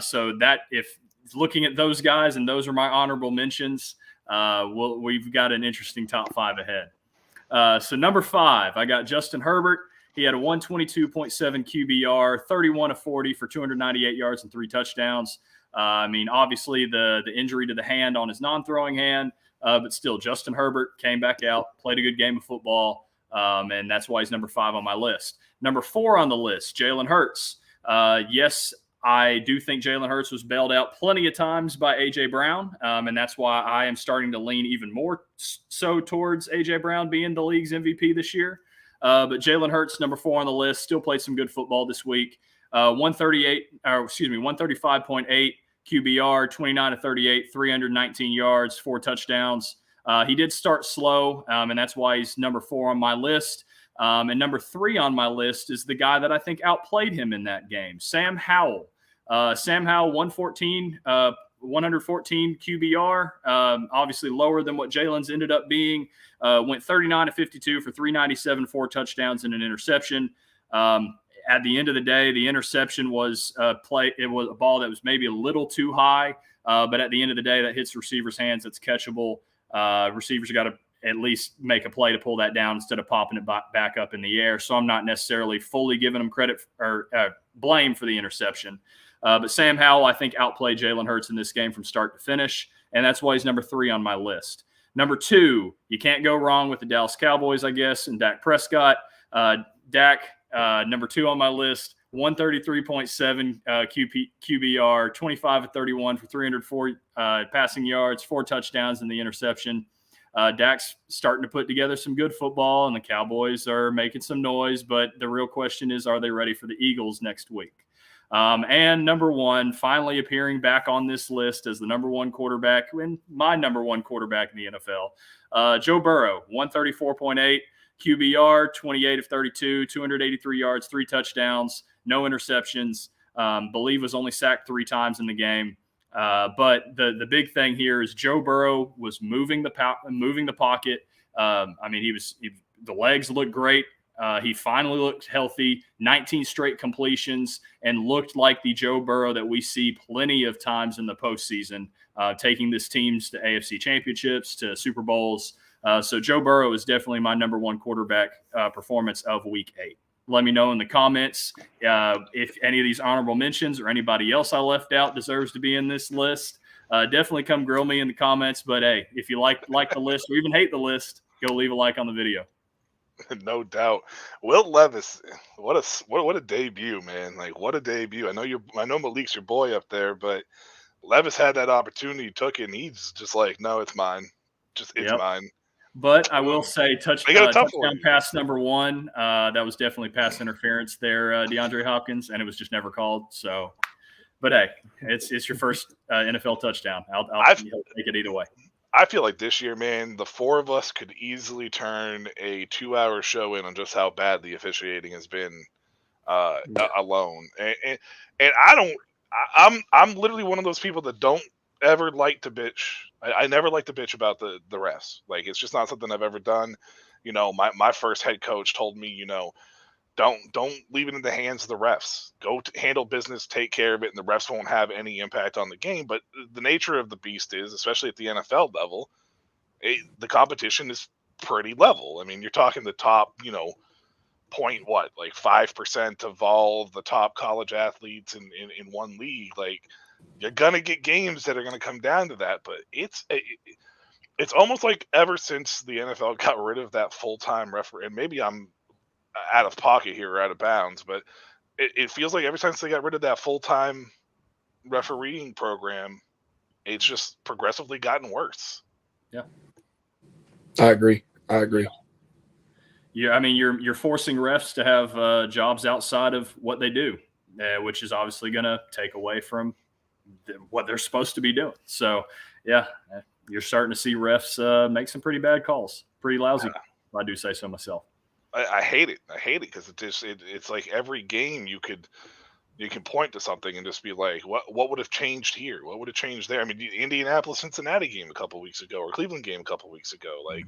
So that, if looking at those guys, and those are my honorable mentions, we've got an interesting top 5 ahead. So number 5, I got Justin Herbert. He had a 122.7 QBR, 31 of 40 for 298 yards and 3 touchdowns. I mean, obviously the injury to the hand on his non-throwing hand, but still, Justin Herbert came back out, played a good game of football, and that's why he's number 5 on my list. Number 4 on the list, Jalen Hurts. Yes, I do think Jalen Hurts was bailed out plenty of times by A.J. Brown, and that's why I am starting to lean even more so towards A.J. Brown being the league's MVP this year. But Jalen Hurts, number 4 on the list, still played some good football this week. 135.8 QBR, 29 of 38, 319 yards, 4 touchdowns. He did start slow, and that's why he's number 4 on my list. And number 3 on my list is the guy that I think outplayed him in that game, Sam Howell. Sam Howell, 114 QBR, obviously lower than what Jalen's ended up being. Went 39 of 52 for 397, 4 touchdowns and an interception. At the end of the day, the interception was it was a ball that was maybe a little too high, but at the end of the day, that hits receivers' hands. It's catchable. Receivers got to at least make a play to pull that down instead of popping it back up in the air. So I'm not necessarily fully giving him credit or blame for the interception. But Sam Howell, I think, outplayed Jalen Hurts in this game from start to finish, and that's why he's number 3 on my list. Number 2, you can't go wrong with the Dallas Cowboys, I guess, and Dak Prescott. Dak, number 2 on my list, 133.7 QBR, 25 of 31 for 304 passing yards, 4 touchdowns and the interception. Dak's starting to put together some good football, and the Cowboys are making some noise, but the real question is, are they ready for the Eagles next week? And number 1, finally appearing back on this list as the number 1 quarterback, and my number 1 quarterback in the NFL, Joe Burrow, 134.8 QBR, 28 of 32, 283 yards, 3 touchdowns, no interceptions. Believe was only sacked 3 times in the game. But the big thing here is Joe Burrow was moving the pocket. I mean, the legs looked great. He finally looked healthy, 19 straight completions, and looked like the Joe Burrow that we see plenty of times in the postseason, taking this teams to AFC championships, to Super Bowls. So Joe Burrow is definitely my number 1 quarterback performance of Week 8. Let me know in the comments if any of these honorable mentions or anybody else I left out deserves to be in this list. Definitely come grill me in the comments. But, hey, if you like the list or even hate the list, go leave a like on the video. No doubt. Will Levis, what a debut, man. Like, what a debut. I know Malik's your boy up there, but Levis had that opportunity, took it, and he's just like, no, it's mine. It's mine. But I will say touchdown pass number 1. That was definitely pass interference there, DeAndre Hopkins, and it was just never called. So, but hey, it's your first NFL touchdown. I'll take it either way. I feel like this year, man, the 4 of us could easily turn a 2-hour show in on just how bad the officiating has been alone. And I'm literally one of those people that don't ever like to bitch. I never like to bitch about the refs. Like, it's just not something I've ever done. You know, my first head coach told me, you know, don't leave it in the hands of the refs. Go handle business, take care of it, and the refs won't have any impact on the game. But the nature of the beast is, especially at the NFL level, the competition is pretty level. I mean, you're talking the top, you know, 5% of all of the top college athletes in one league. Like, you're gonna get games that are gonna come down to that. But it's almost like ever since the NFL got rid of that full-time referee, and maybe I'm out of pocket here or out of bounds, but it feels like ever since they got rid of that full-time refereeing program, it's just progressively gotten worse. Yeah, I agree. Yeah, I mean, you're forcing refs to have jobs outside of what they do, which is obviously going to take away from what they're supposed to be doing. So, yeah, you're starting to see refs make some pretty bad calls, pretty lousy, if I do say so myself. I hate it. I hate it because it's like every game you can point to something and just be like, what would have changed here? What would have changed there? I mean, the Indianapolis-Cincinnati game a couple weeks ago, or Cleveland game a couple weeks ago. Like,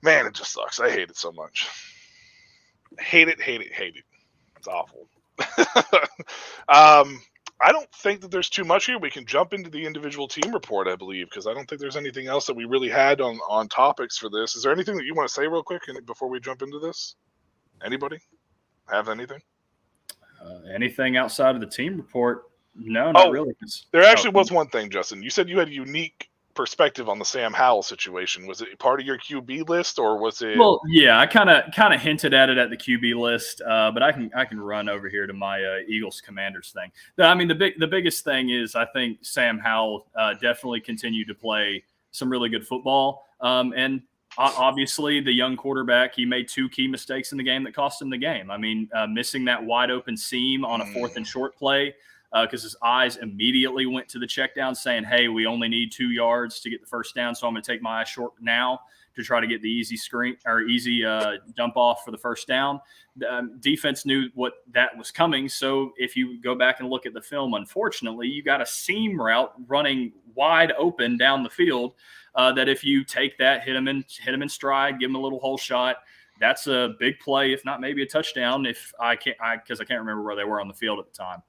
man, it just sucks. I hate it so much. Hate it. It's awful. I don't think that there's too much here. We can jump into the individual team report, I believe, because I don't think there's anything else that we really had on topics for this. Is there anything that you want to say real quick before we jump into this? Anybody have anything? Anything outside of the team report? No, not really. There actually was one thing, Justin. You said you had a unique perspective on the Sam Howell situation. Was it part of your QB list, or was it? Well, yeah, I kind of hinted at it at the QB list, but I can run over here to my Eagles Commanders thing. I mean, the biggest thing is I think Sam Howell definitely continued to play some really good football, and obviously the young quarterback, he made 2 key mistakes in the game that cost him the game. I mean, missing that wide open seam on a 4th and short play, because his eyes immediately went to the check down saying, hey, we only need 2 yards to get the first down, so I'm going to take my eyes short now to try to get the easy screen or easy dump off for the first down. Defense knew what that was coming, so if you go back and look at the film, unfortunately, you got a seam route running wide open down the field that if you take that, hit him in stride, give him a little hole shot, that's a big play, if not maybe a touchdown, because I can't remember where they were on the field at the time.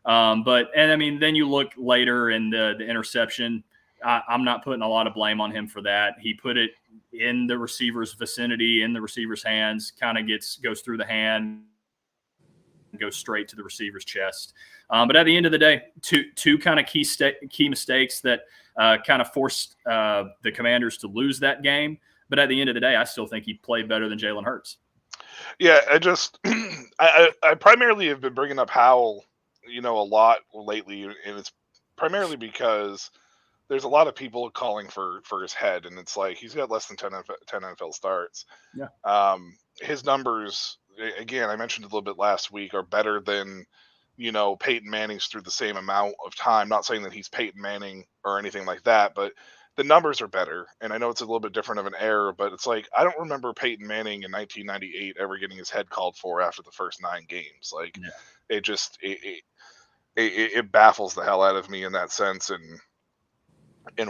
And I mean, then you look later in the interception. I'm not putting a lot of blame on him for that. He put it in the receiver's vicinity, in the receiver's hands, kind of goes through the hand, and goes straight to the receiver's chest. But at the end of the day, two kind of key mistakes that kind of forced the Commanders to lose that game. But at the end of the day, I still think he played better than Jalen Hurts. Yeah, I primarily have been bringing up Howell, a lot lately, and it's primarily because there's a lot of people calling for his head, and it's like he's got less than 10 NFL starts. Yeah. His numbers, again, I mentioned a little bit last week, are better than Peyton Manning's through the same amount of time. Not saying that he's Peyton Manning or anything like that, but the numbers are better. And I know it's a little bit different of an error, but it's like I don't remember Peyton Manning in 1998 ever getting his head called for after the first 9 games. Like it baffles the hell out of me in that sense and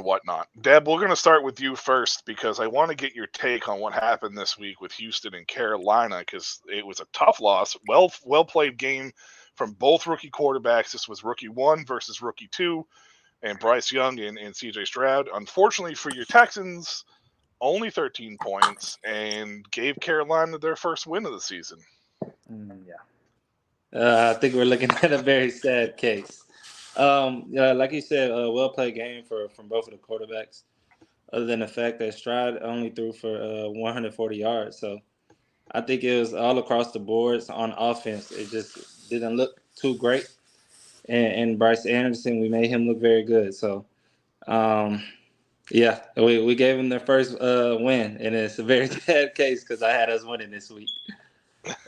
whatnot. Deb, we're going to start with you first because I want to get your take on what happened this week with Houston and Carolina, because it was a tough loss. Well played game from both rookie quarterbacks. This was rookie 1 versus rookie 2, and Bryce Young and CJ Stroud. Unfortunately for your Texans, only 13 points and gave Carolina their first win of the season. I think we're looking at a very sad case. Like you said, a well-played game from both of the quarterbacks, other than the fact that Stroud only threw for 140 yards. So I think it was all across the boards on offense. It just didn't look too great. And Bryce Anderson, we made him look very good. So, we gave him their first win, and it's a very bad case because I had us winning this week.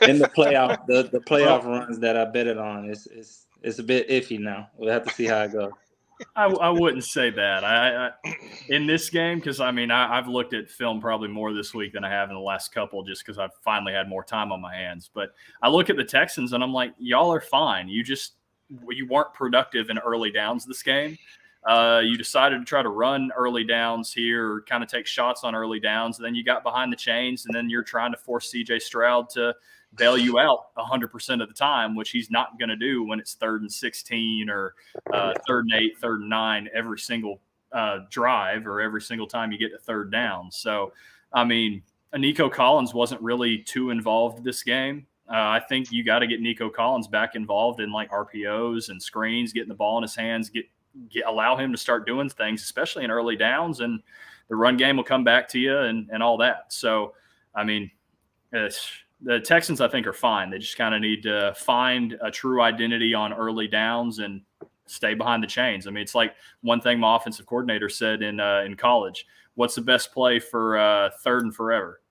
In the playoff, the playoff runs that I betted on, it's a bit iffy now. We'll have to see how it goes. I wouldn't say that. I in this game, because I've looked at film probably more this week than I have in the last couple, just because I've finally had more time on my hands. But I look at the Texans and I'm like, y'all are fine. You weren't productive in early downs this game. You decided to try to run early downs here, kind of take shots on early downs, and then you got behind the chains, and then you're trying to force CJ Stroud to bail you out 100% of the time, which he's not going to do when it's 3rd and 16 or 3rd and 8, 3rd and 9 every single drive or every single time you get to 3rd down. So, Nico Collins wasn't really too involved this game. I think you got to get Nico Collins back involved in like RPOs and screens, getting the ball in his hands, allow him to start doing things, especially in early downs, and the run game will come back to you and all that. So, the Texans, I think, are fine. They just kind of need to find a true identity on early downs and stay behind the chains. It's like one thing my offensive coordinator said in college: what's the best play for 3rd and forever?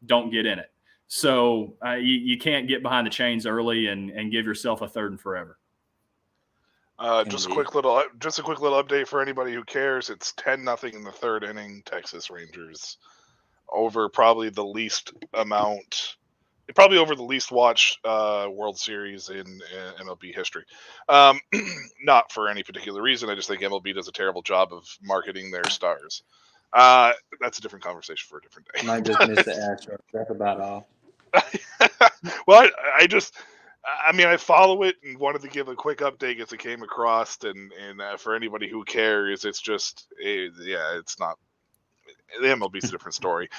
Don't get in it. So you can't get behind the chains early and give yourself a 3rd and forever. Just a quick little update for anybody who cares. It's 10-0 in the 3rd inning. Texas Rangers over probably the least watched World Series in MLB history. Not for any particular reason. I just think MLB does a terrible job of marketing their stars. That's a different conversation for a different day. Might just miss the Astros. That's about all. Well, I follow it and wanted to give a quick update as it came across, and for anybody who cares, it's just it's not the MLB's a different story.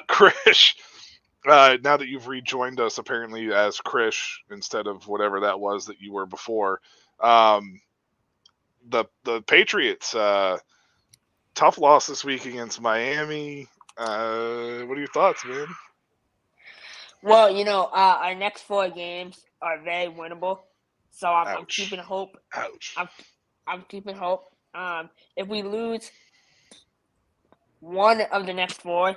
Krish, now that you've rejoined us, apparently as Krish instead of whatever that was that you were before, the Patriots, tough loss this week against Miami. What are your thoughts, man? Well, our next 4 games are very winnable, so I'm keeping hope. Ouch. I'm keeping hope. If we lose one of the next 4,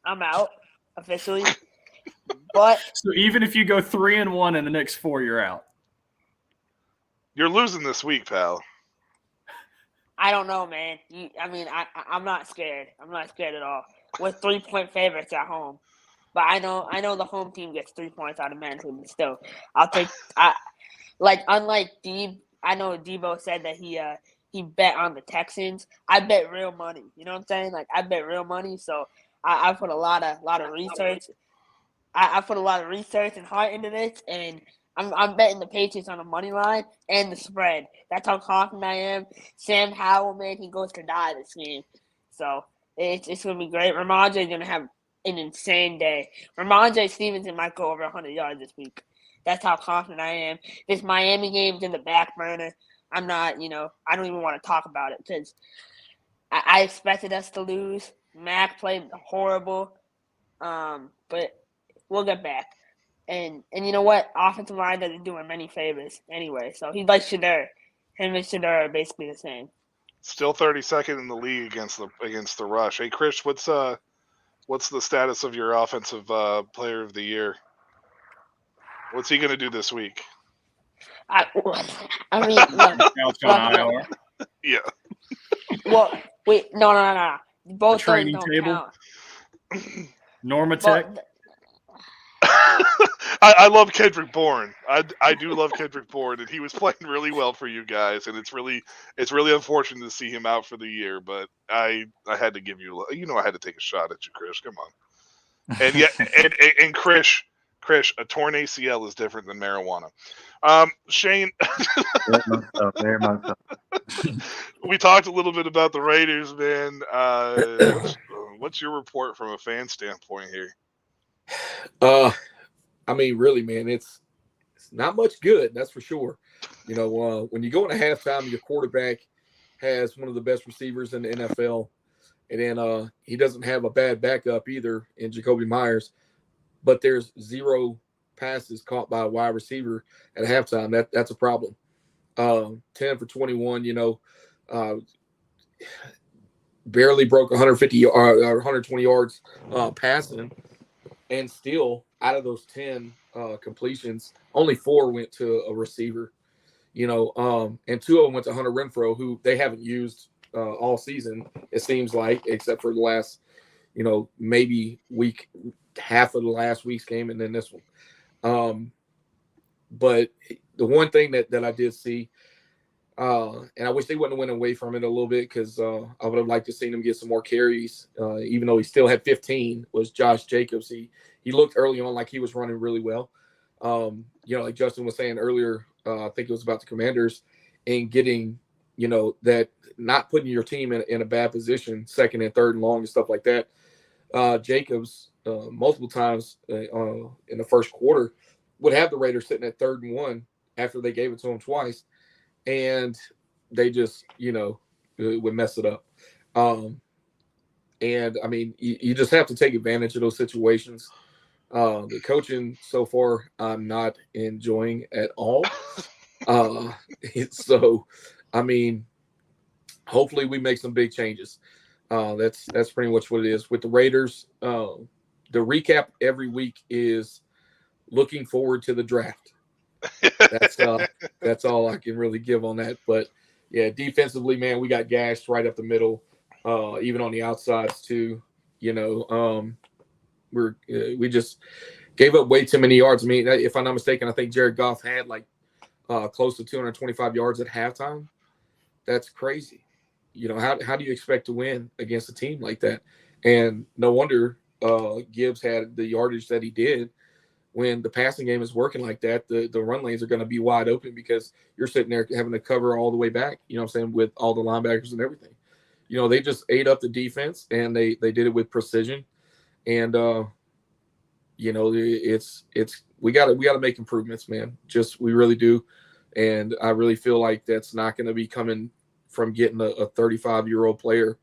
I'm out officially. But So even if you go 3-1 in the next 4, you're out. You're losing this week, pal. I don't know, man. I'm not scared. I'm not scared at all. We're 3-point favorites at home, but I know the home team gets 3 points automatically. But still, I'll take. Unlike Deeb, I know Debo said that he bet on the Texans. I bet real money. You know what I'm saying? Like, I bet real money. So I put a lot of research. I put a lot of research and heart into this, and I'm betting the Patriots on the money line and the spread. That's how confident I am. Sam Howell, man, he goes to die this game. So it's gonna be great. Ramondre is gonna have an insane day. Ramondre Stevenson might go over 100 yards this week. That's how confident I am. This Miami game's in the back burner. I'm not, I don't even want to talk about it because I expected us to lose. Mac played horrible, but we'll get back. And you know what? Offensive line doesn't do him any favors anyway. So he's like Shedeur. Him and Shedeur are basically the same. Still 32nd in the league against the rush. Hey, Chris, what's the status of your offensive player of the year? What's he gonna do this week? I mean, look, yeah. Well, wait, no. Both the training don't table. count. Normatech. I love Kendrick Bourne. I do love Kendrick Bourne, and he was playing really well for you guys. And it's really unfortunate to see him out for the year. But I had to give you, I had to take a shot at you, Chris. Come on. And yeah, and Chris, a torn ACL is different than marijuana. Shane, very much so. We talked a little bit about the Raiders, man. What's your report from a fan standpoint here? I mean, really, man, it's not much good, that's for sure. When you go into halftime, your quarterback has one of the best receivers in the NFL, and then he doesn't have a bad backup either in Jacoby Myers, but there's 0 passes caught by a wide receiver at halftime. That's a problem. 10 for 21, barely broke 150 or 120 yards passing, and still out of those 10 completions, only 4 went to a receiver. And 2 of them went to Hunter Renfrow, who they haven't used all season, it seems like, except for the last, maybe half of the last week's game, and then this one. But the one thing that I did see, and I wish they wouldn't have went away from it a little bit, because I would have liked to seen him get some more carries, even though he still had 15, was Josh Jacobs. He looked early on like he was running really well. Like Justin was saying earlier, I think it was about the Commanders, and getting, that not putting your team in a bad position, 2nd and 3rd and long and stuff like that. Jacobs, multiple times in the first quarter, would have the Raiders sitting at 3rd and 1 after they gave it to him twice, and they just, would mess it up. And I mean, you just have to take advantage of those situations. The coaching so far, I'm not enjoying at all. So, I mean, hopefully we make some big changes. That's pretty much what it is with the Raiders. The recap every week is looking forward to the draft. That's all I can really give on that. But yeah, defensively, man, we got gashed right up the middle, even on the outsides too. We just gave up way too many yards. I mean, if I'm not mistaken, I think Jared Goff had like close to 225 yards at halftime. That's crazy. How do you expect to win against a team like that? And no wonder Gibbs had the yardage that he did. When the passing game is working like that, the run lanes are going to be wide open, because you're sitting there having to cover all the way back, with all the linebackers and everything. They just ate up the defense, and they did it with precision. And it's we got to make improvements, man. We really do. And I really feel like that's not going to be coming from getting a 35-year-old player.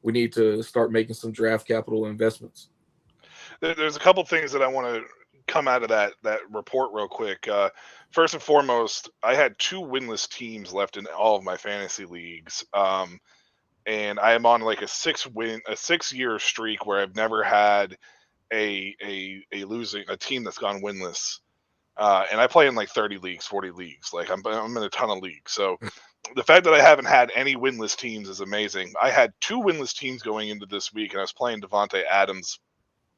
We need to start making some draft capital investments. There's a couple things that I want to come out of that report real quick. First and foremost, I had 2 winless teams left in all of my fantasy leagues, and I am on like a 6-year streak where I've never had a team that's gone winless. And I play in like 30 leagues, 40 leagues. Like I'm in a ton of leagues. So the fact that I haven't had any winless teams is amazing. I had 2 winless teams going into this week, and I was playing Devontae Adams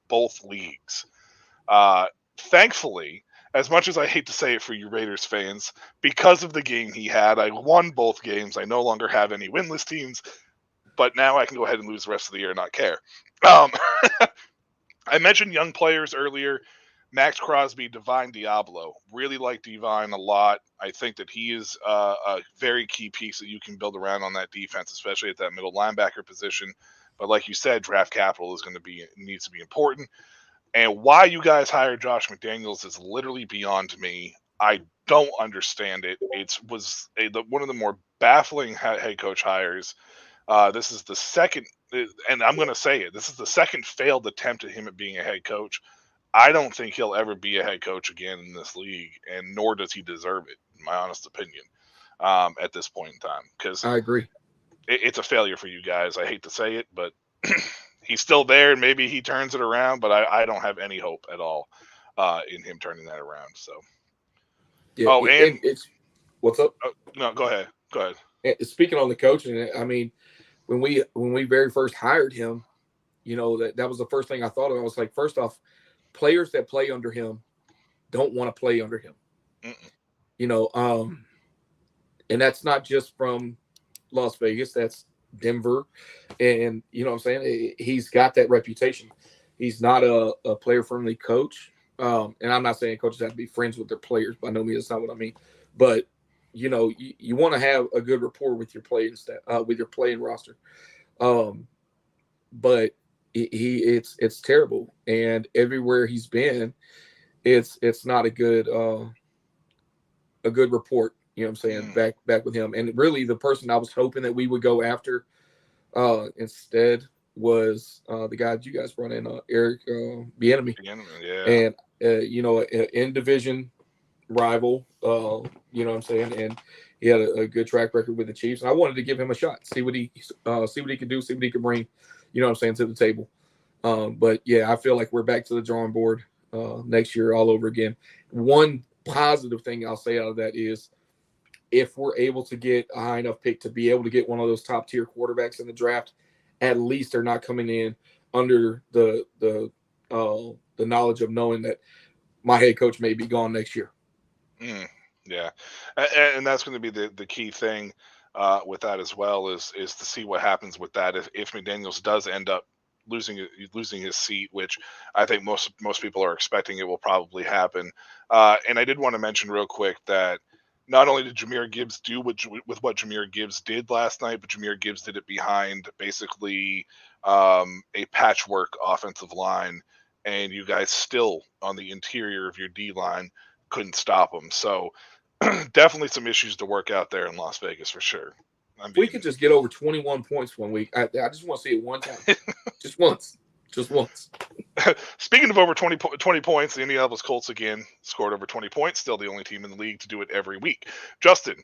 both leagues. Thankfully, as much as I hate to say it for you Raiders fans, because of the game he had, I won both games. I no longer have any winless teams, but now I can go ahead and lose the rest of the year and not care. I mentioned young players earlier. Max Crosby, Divine Diablo. Really like Divine a lot. I think that he is a very key piece that you can build around on that defense, especially at that middle linebacker position. But like you said, draft capital needs to be important. And why you guys hired Josh McDaniels is literally beyond me. I don't understand it. It was one of the more baffling head coach hires. This is the second, and I'm going to say it, this is the second failed attempt at him at being a head coach. I don't think he'll ever be a head coach again in this league, and nor does he deserve it, in my honest opinion, at this point in time. Because I agree. It's a failure for you guys. I hate to say it, but he's still there, and maybe he turns it around, but I don't have any hope at all in him turning that around. So, yeah, and it's what's up? No, go ahead. Go ahead. Speaking on the coaching, I mean, when we very first hired him, you know, that was the first thing I thought of. I was like, first off, players that play under him don't want to play under him. You know, and that's not just from Las Vegas, that's Denver. And you know what I'm saying? He's got that reputation. He's not a player-friendly coach. And I'm not saying coaches have to be friends with their players. By no means, that's not what I mean. But, you know, you want to have a good rapport with your playing staff, with your playing roster. But it's terrible, and everywhere he's been, it's not a good report. You know what I'm saying? Back with him, and really the person I was hoping that we would go after instead was the guy that you guys brought in, Eric Bieniemy. Yeah. And you know, an in division rival. You know what I'm saying? And he had a good track record with the Chiefs, and I wanted to give him a shot, see what he could do, see what he could bring. You know what I'm saying, to the table. But yeah, I feel like we're back to the drawing board next year all over again. One positive thing I'll say out of that is if we're able to get a high enough pick to be able to get one of those top tier quarterbacks in the draft, at least they're not coming in under the knowledge of knowing that my head coach may be gone next year. Yeah, and that's going to be the key thing with that as well is to see what happens with that if McDaniels does end up losing his seat, which I think most people are expecting it will probably happen. And I did want to mention real quick that not only did Jahmyr Gibbs do with what Jahmyr Gibbs did last night, but Jahmyr Gibbs did it behind basically a patchwork offensive line, and you guys still on the interior of your D line couldn't stop him. So definitely some issues to work out there in Las Vegas for sure. We could just get over 21 points one week. I just want to see it one time. Just once. Speaking of over 20 points, the Indianapolis Colts again scored over 20 points. Still the only team in the league to do it every week. Justin,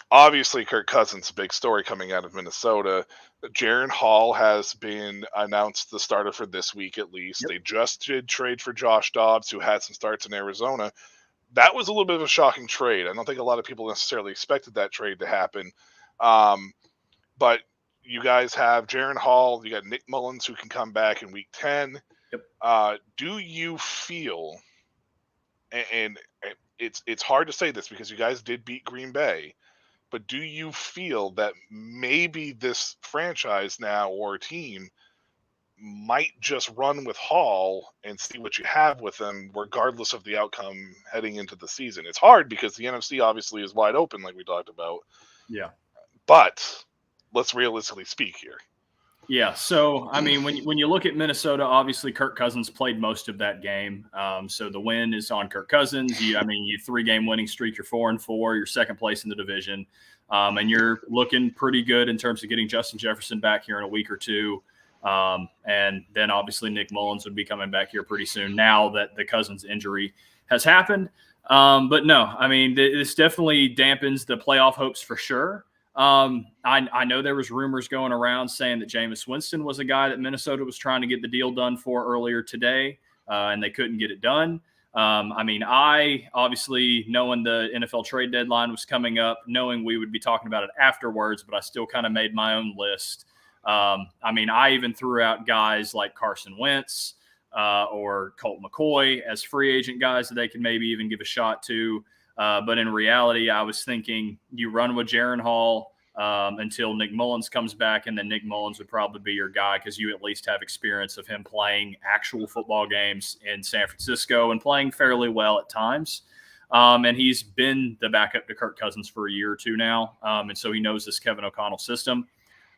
obviously Kirk Cousins, big story coming out of Minnesota. Jaren Hall has been announced the starter for this week at least. Yep. They just did trade for Josh Dobbs, who had some starts in Arizona. That was a little bit of a shocking trade. I don't think a lot of people necessarily expected that trade to happen. But you guys have Jaren Hall, you got Nick Mullins who can come back in week 10. Yep. Do you feel, and it's hard to say this because you guys did beat Green Bay, but do you feel that maybe this franchise now or team might just run with Hall and see what you have with them regardless of the outcome heading into the season? It's hard because the NFC obviously is wide open like we talked about. Yeah. But let's realistically speak here. Yeah. So, I mean, when you look at Minnesota, obviously Kirk Cousins played most of that game. So the win is on Kirk Cousins. You 3-game winning streak. You're 4-4. You're second place in the division. And you're looking pretty good in terms of getting Justin Jefferson back here in a week or two. And then obviously Nick Mullins would be coming back here pretty soon now that the Cousins injury has happened. But no, I mean, this definitely dampens the playoff hopes for sure. I know there was rumors going around saying that Jameis Winston was a guy that Minnesota was trying to get the deal done for earlier today, and they couldn't get it done. I mean, I obviously, knowing the NFL trade deadline was coming up, knowing we would be talking about it afterwards, but I still kind of made my own list. I mean, I even threw out guys like Carson Wentz or Colt McCoy as free agent guys that they could maybe even give a shot to. But in reality, I was thinking you run with Jaron Hall until Nick Mullins comes back, and then Nick Mullins would probably be your guy because you at least have experience of him playing actual football games in San Francisco and playing fairly well at times. And he's been the backup to Kirk Cousins for a year or two now, and so he knows this Kevin O'Connell system.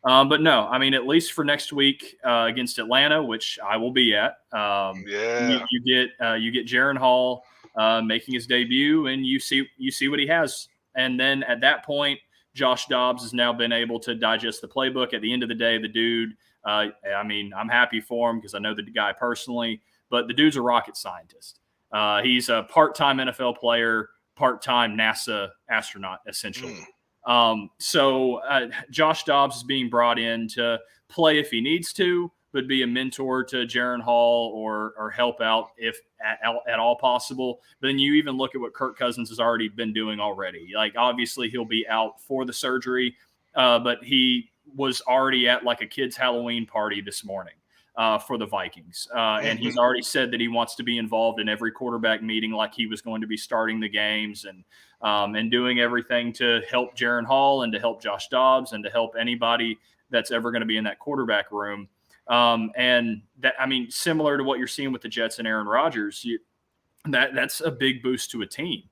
But no, I mean, at least for next week against Atlanta, which I will be at, you get Jaron Hall making his debut, and you see what he has. And then at that point, Josh Dobbs has now been able to digest the playbook. At the end of the day, the dude, I mean, I'm happy for him because I know the guy personally, but the dude's a rocket scientist. He's a part-time NFL player, part-time NASA astronaut, essentially. So Josh Dobbs is being brought in to play if he needs to, but be a mentor to Jaron Hall or help out if at all possible. But then you even look at what Kirk Cousins has already been doing already. Like, obviously he'll be out for the surgery, but he was already at like a kid's Halloween party this morning for the Vikings. And he's already said that he wants to be involved in every quarterback meeting, like he was going to be starting the games and doing everything to help Jaron Hall and to help Josh Dobbs and to help anybody that's ever going to be in that quarterback room. And that, I mean, similar to what you're seeing with the Jets and Aaron Rodgers, that's a big boost to a team.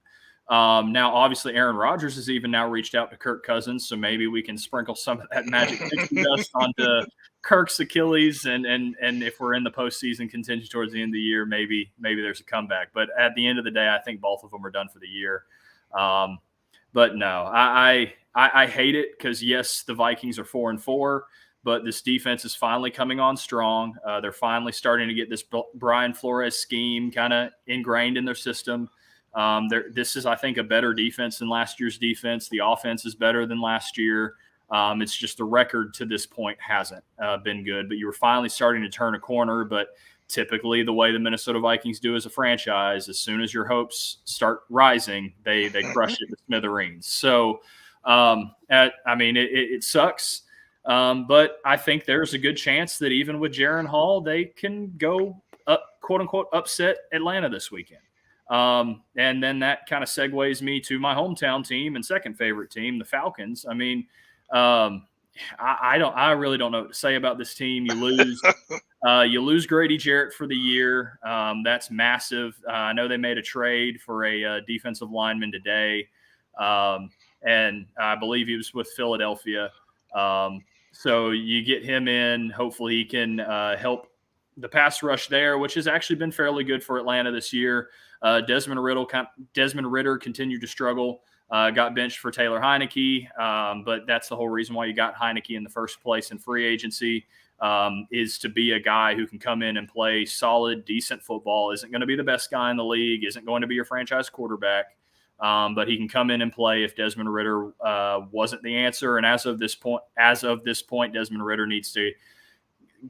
Now, obviously, Aaron Rodgers has even now reached out to Kirk Cousins, so maybe we can sprinkle some of that magic pixie dust onto Kirk's Achilles, and if we're in the postseason contention towards the end of the year, maybe there's a comeback. But at the end of the day, I think both of them are done for the year. But no, I hate it because yes, the Vikings are 4-4. But this defense is finally coming on strong. They're finally starting to get this Brian Flores scheme kind of ingrained in their system. This is, I think, a better defense than last year's defense. The offense is better than last year. It's just the record to this point hasn't been good. But you were finally starting to turn a corner. But typically the way the Minnesota Vikings do as a franchise, as soon as your hopes start rising, they crush it to smithereens. So, I mean, it sucks. But I think there's a good chance that even with Jaron Hall, they can go quote unquote upset Atlanta this weekend. And then that kind of segues me to my hometown team and second favorite team, the Falcons. I mean, I really don't know what to say about this team. You lose Grady Jarrett for the year. That's massive. I know they made a trade for a defensive lineman today. And I believe he was with Philadelphia. So you get him in. Hopefully he can help the pass rush there, which has actually been fairly good for Atlanta this year. Desmond Ridder continued to struggle. Got benched for Taylor Heineke, but that's the whole reason why you got Heineke in the first place in free agency, is to be a guy who can come in and play solid, decent football. Isn't going to be the best guy in the league. Isn't going to be your franchise quarterback. But he can come in and play if Desmond Ridder wasn't the answer. And as of this point, Desmond Ridder needs to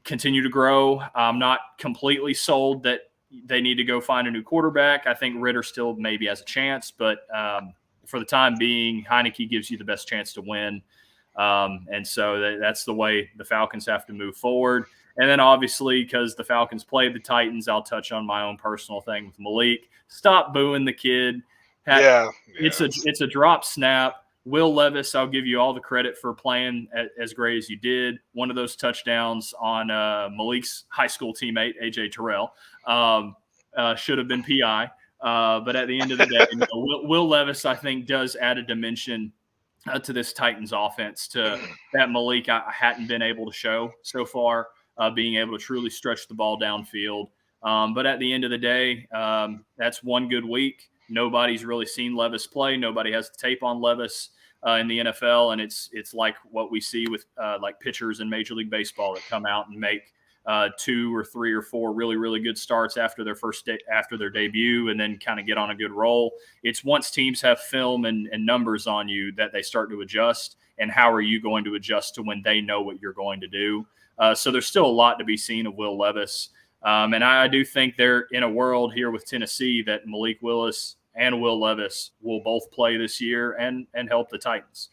continue to grow. I'm not completely sold that they need to go find a new quarterback. I think Ridder still maybe has a chance, but for the time being, Heineke gives you the best chance to win. And so that's the way the Falcons have to move forward. And then obviously, because the Falcons played the Titans, I'll touch on my own personal thing with Malik. Stop booing the kid. It's a drop snap. Will Levis, I'll give you all the credit for playing as great as you did. One of those touchdowns on Malik's high school teammate, AJ Terrell, should have been PI. But at the end of the day, Will Levis, I think, does add a dimension to this Titans offense that Malik I hadn't been able to show so far, being able to truly stretch the ball downfield. But at the end of the day, that's one good week. Nobody's really seen Levis play. Nobody has the tape on Levis in the NFL, and it's like what we see with like pitchers in Major League Baseball that come out and make 2 or 3 or 4 really, really good starts after their after their debut, and then kind of get on a good roll. It's once teams have film and numbers on you that they start to adjust. And how are you going to adjust to when they know what you're going to do? So there's still a lot to be seen of Will Levis. And I do think they're in a world here with Tennessee that Malik Willis and Will Levis will both play this year and help the Titans.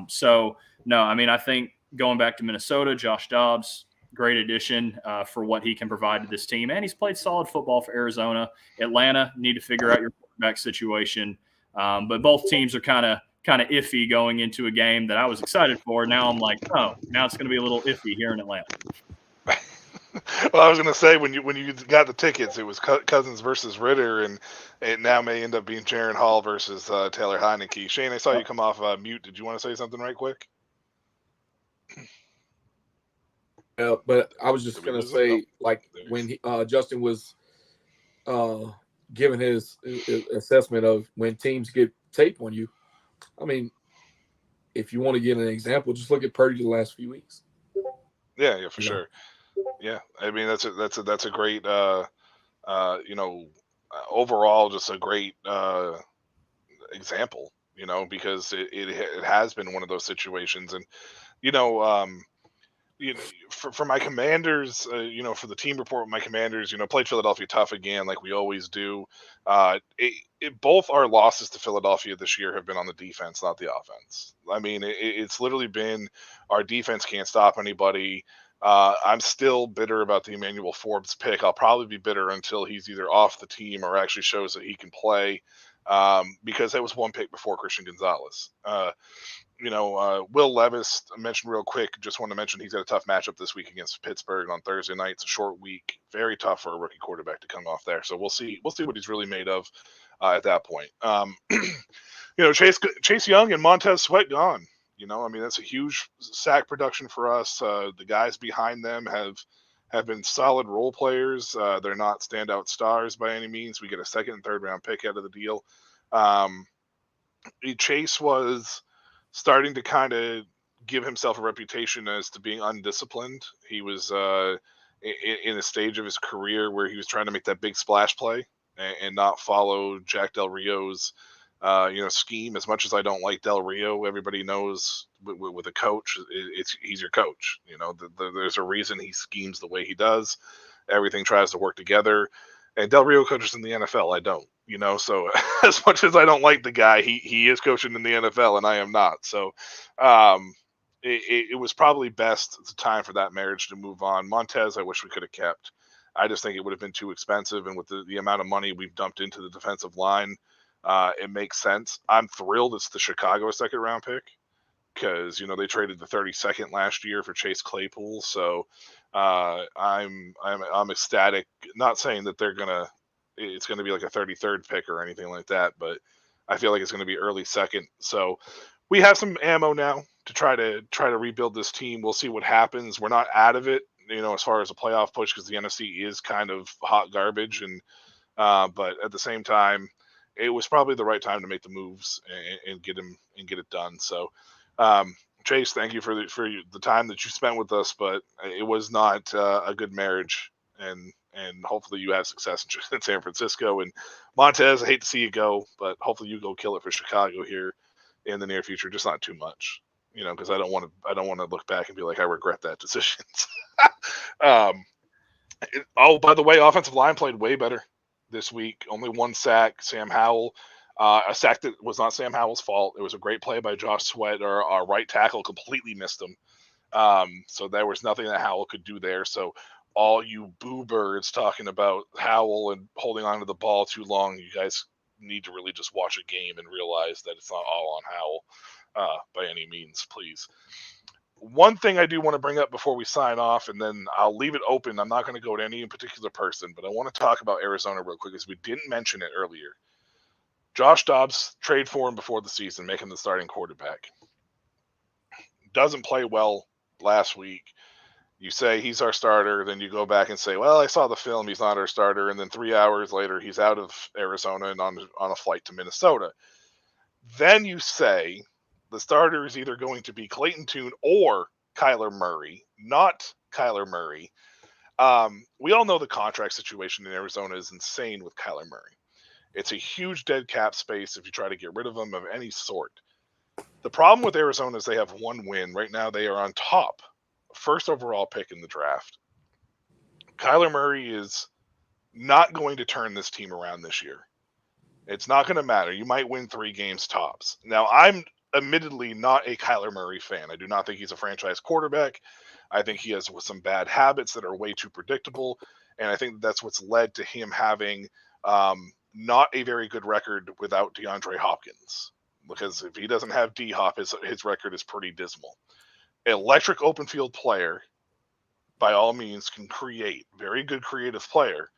So, no, I mean, I think going back to Minnesota, Josh Dobbs, great addition for what he can provide to this team. And he's played solid football for Arizona. Atlanta, need to figure out your quarterback situation. But both teams are kind of iffy going into a game that I was excited for. Now I'm like, oh, now it's going to be a little iffy here in Atlanta. Well, I was going to say, when you got the tickets, it was Cousins versus Ritter, and it now may end up being Jaron Hall versus Taylor Heineke. Shane, I saw you come off mute. Did you want to say something right quick? But I was just going to say, like, when Justin was giving his assessment of when teams get tape on you, I mean, if you want to get an example, just look at Purdy the last few weeks. Yeah, for sure. Yeah, I mean that's a great overall just a great example, because it has been one of those situations. And for my Commanders, for the team report with my Commanders, played Philadelphia tough again, like we always do. Both our losses to Philadelphia this year have been on the defense, not the offense. I mean, it's literally been our defense can't stop anybody. I'm still bitter about the Emmanuel Forbes pick. I'll probably be bitter until he's either off the team or actually shows that he can play, because that was one pick before Christian Gonzalez. Will Levis, I mentioned real quick, just want to mention he's got a tough matchup this week against Pittsburgh on Thursday night. It's a short week, very tough for a rookie quarterback to come off there. So we'll see what he's really made of at that point. Chase Young and Montez Sweat gone. I mean, that's a huge sack production for us. The guys behind them have been solid role players. They're not standout stars by any means. We get a second and third round pick out of the deal. Chase was starting to kind of give himself a reputation as to being undisciplined. He was in a stage of his career where he was trying to make that big splash play and not follow Jack Del Rio's scheme. As much as I don't like Del Rio, everybody knows with a coach, he's your coach. There's a reason he schemes the way he does. Everything tries to work together. And Del Rio coaches in the NFL. I don't. So as much as I don't like the guy, he is coaching in the NFL, and I am not. So it was probably best at the time for that marriage to move on. Montez, I wish we could have kept. I just think it would have been too expensive, and with the amount of money we've dumped into the defensive line, it makes sense. I'm thrilled it's the Chicago second round pick, because they traded the 32nd last year for Chase Claypool. So I'm ecstatic. Not saying that it's gonna be like a 33rd pick or anything like that, but I feel like it's gonna be early second. So we have some ammo now to try to rebuild this team. We'll see what happens. We're not out of it, as far as a playoff push, because the NFC is kind of hot garbage, and but at the same time, it was probably the right time to make the moves and get it done. So, Chase, thank you for the time that you spent with us, but it was not a good marriage, and hopefully you have success in San Francisco. And Montez, I hate to see you go, but hopefully you go kill it for Chicago here in the near future. Just not too much, because I don't want to look back and be like, I regret that decision. By the way, offensive line played way better this week. Only one sack. Sam Howell, a sack that was not Sam Howell's fault. It was a great play by Josh Sweat. Our right tackle completely missed him. So there was nothing that Howell could do there. So all you boo birds talking about Howell and holding on to the ball too long, you guys need to really just watch a game and realize that it's not all on Howell by any means, please. One thing I do want to bring up before we sign off, and then I'll leave it open. I'm not going to go to any particular person, but I want to talk about Arizona real quick, because we didn't mention it earlier. Josh Dobbs, trade for him before the season, make him the starting quarterback. doesn't play well last week. You say he's our starter, then you go back and say, well, I saw the film, he's not our starter, and then 3 hours later he's out of Arizona and on a flight to Minnesota. Then you say the starter is either going to be Clayton Tune or Kyler Murray, not Kyler Murray. We all know the contract situation in Arizona is insane with Kyler Murray. It's a huge dead cap space if you try to get rid of him of any sort. The problem with Arizona is they have one win. Right now they are on top. First overall pick in the draft. Kyler Murray is not going to turn this team around this year. It's not going to matter. You might win 3 games tops. Now, I'm admittedly not a Kyler Murray fan. I do not think he's a franchise quarterback. I think he has some bad habits that are way too predictable, and I think that's what's led to him having not a very good record without DeAndre Hopkins. Because if he doesn't have D-Hop, his record is pretty dismal. Electric open field player, by all means, can create. Very good creative player.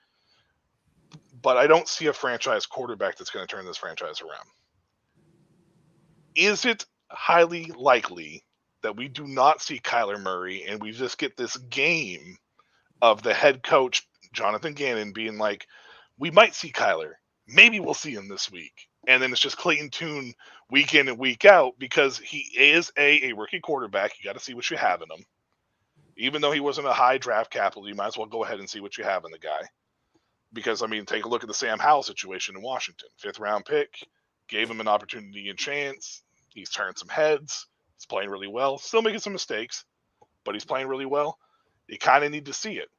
But I don't see a franchise quarterback that's going to turn this franchise around. Is it highly likely that we do not see Kyler Murray and we just get this game of the head coach, Jonathan Gannon, being like, we might see Kyler. Maybe we'll see him this week. And then it's just Clayton Tune week in and week out because he is a rookie quarterback. You got to see what you have in him. Even though he wasn't a high draft capital, you might as well go ahead and see what you have in the guy. Because, I mean, take a look at the Sam Howell situation in Washington. 5th round pick, gave him an opportunity and chance. He's turned some heads. He's playing really well. Still making some mistakes, but he's playing really well. You kind of need to see it.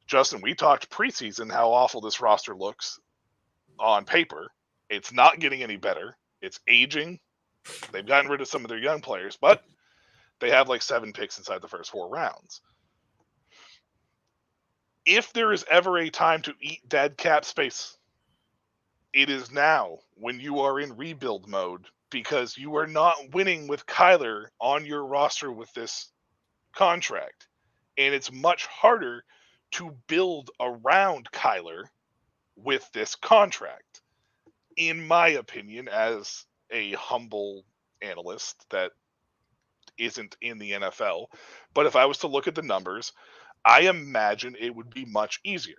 Justin, we talked preseason how awful this roster looks on paper. It's not getting any better. It's aging. They've gotten rid of some of their young players, but they have like 7 picks inside the first 4 rounds. If there is ever a time to eat dead cap space, it is now when you are in rebuild mode because you are not winning with Kyler on your roster with this contract. And it's much harder to build around Kyler with this contract. In my opinion, as a humble analyst that isn't in the NFL, but if I was to look at the numbers, I imagine it would be much easier.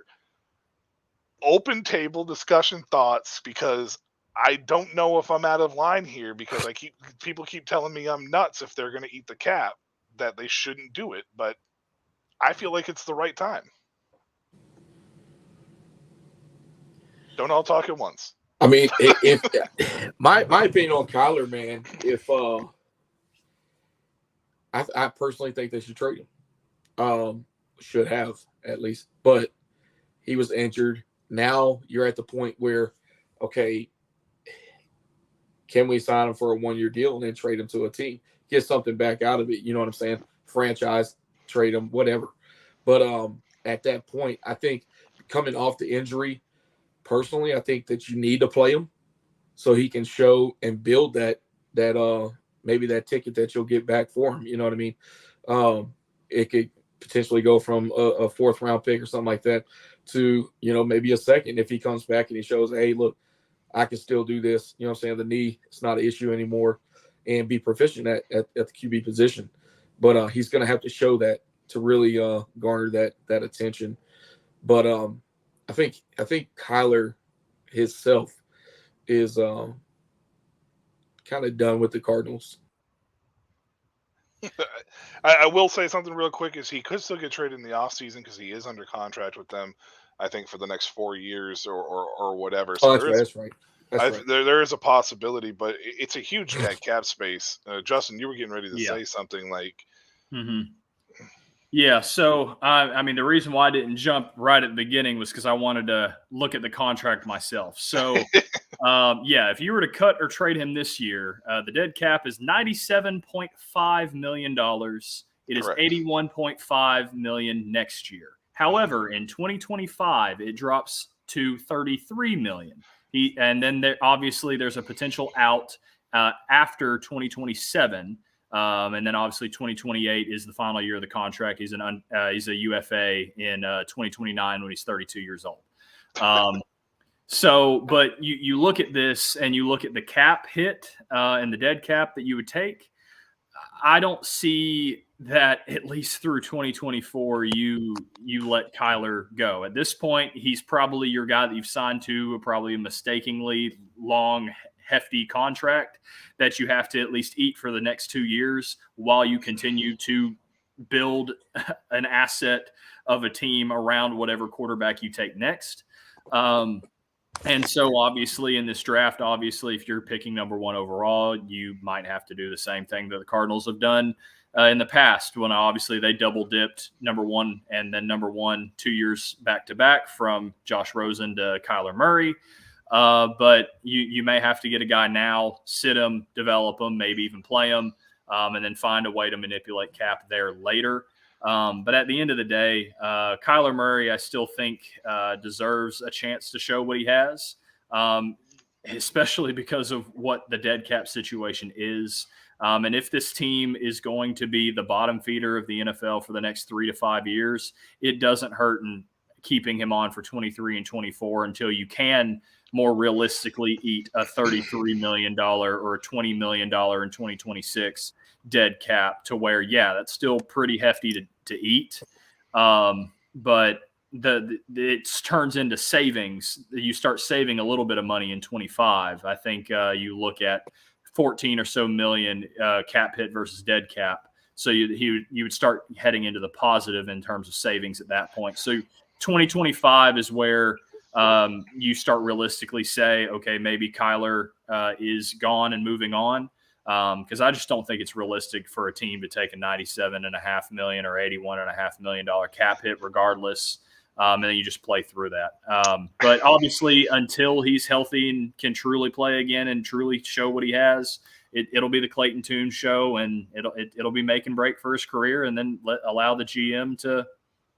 Open table discussion thoughts, because I don't know if I'm out of line here because people keep telling me I'm nuts if they're going to eat the cap, that they shouldn't do it, but I feel like it's the right time. Don't all talk at once. I mean, if my opinion on Kyler, man, if I personally think they should trade him. Should have at least, but he was injured. Now you're at the point where, okay, can we sign him for a 1-year deal and then trade him to a team? Get something back out of it. You know what I'm saying? Franchise, trade him, whatever. But at that point, I think coming off the injury, personally, I think that you need to play him so he can show and build that maybe that ticket that you'll get back for him. You know what I mean? It could potentially go from a 4th round pick or something like that to, maybe a 2nd if he comes back and he shows, hey, look, I can still do this. You know what I'm saying? The knee, it's not an issue anymore, and be proficient at the QB position. But he's going to have to show that to really garner that attention. But I think Kyler himself is kind of done with the Cardinals. I will say something real quick is he could still get traded in the offseason because he is under contract with them, I think, for the next 4 years or whatever. So that's right. There is a possibility, but it's a huge dead cap space. Justin, you were getting ready to say something like. Mm-hmm. Yeah, so I mean, the reason why I didn't jump right at the beginning was because I wanted to look at the contract myself. So, if you were to cut or trade him this year, the dead cap is $97.5 million. It is $81.5 million next year. However, in 2025, it drops to $33 million. And then obviously there's a potential out after 2027. And then obviously 2028 is the final year of the contract. He's a UFA in 2029 when he's 32 years old. But you look at this and you look at the cap hit and the dead cap that you would take. I don't see that at least through 2024 you let Kyler go. At this point, he's probably your guy that you've signed to probably a mistakenly long, hefty contract that you have to at least eat for the next 2 years while you continue to build an asset of a team around whatever quarterback you take next. And so obviously in this draft, if you're picking number 1 overall, you might have to do the same thing that the Cardinals have done in the past when obviously they double dipped number 1 and then number 1 2 years back to back from Josh Rosen to Kyler Murray. But you may have to get a guy now, sit him, develop him, maybe even play him, and then find a way to manipulate cap there later. But at the end of the day, Kyler Murray, I still think deserves a chance to show what he has, especially because of what the dead cap situation is. And if this team is going to be the bottom feeder of the NFL for the next 3 to 5 years, it doesn't hurt in keeping him on for 23 and 24 until you can more realistically eat a $33 million or a $20 million in 2026 dead cap to where, yeah, that's still pretty hefty to eat. But it turns into savings. You start saving a little bit of money in 25. I think you look at 14 or so million cap hit versus dead cap. So you would start heading into the positive in terms of savings at that point. So 2025 is where you start realistically say, okay, maybe Kyler is gone and moving on. Because I just don't think it's realistic for a team to take a $97.5 million or $81.5 million cap hit regardless. And then you just play through that. But obviously, until he's healthy and can truly play again and truly show what he has, it'll be the Clayton Tune show, and it'll be make and break for his career, and then allow the GM to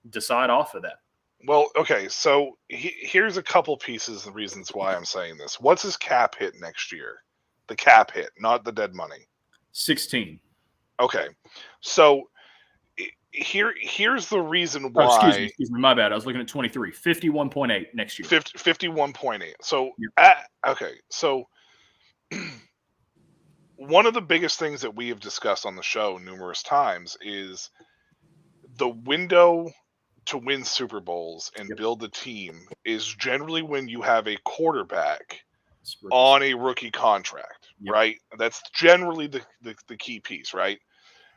decide off of that. Well, okay, so here's a couple pieces of reasons why I'm saying this. What's his cap hit next year? The cap hit, not the dead money. 16. Okay, so here's the reason why. Oh, excuse me, my bad. I was looking at 23. 51.8 next year. 51.8. So, yep. Okay, so one of the biggest things that we have discussed on the show numerous times is the window to win Super Bowls and build the team is generally when you have a quarterback on a rookie contract, right? That's generally the key piece, right?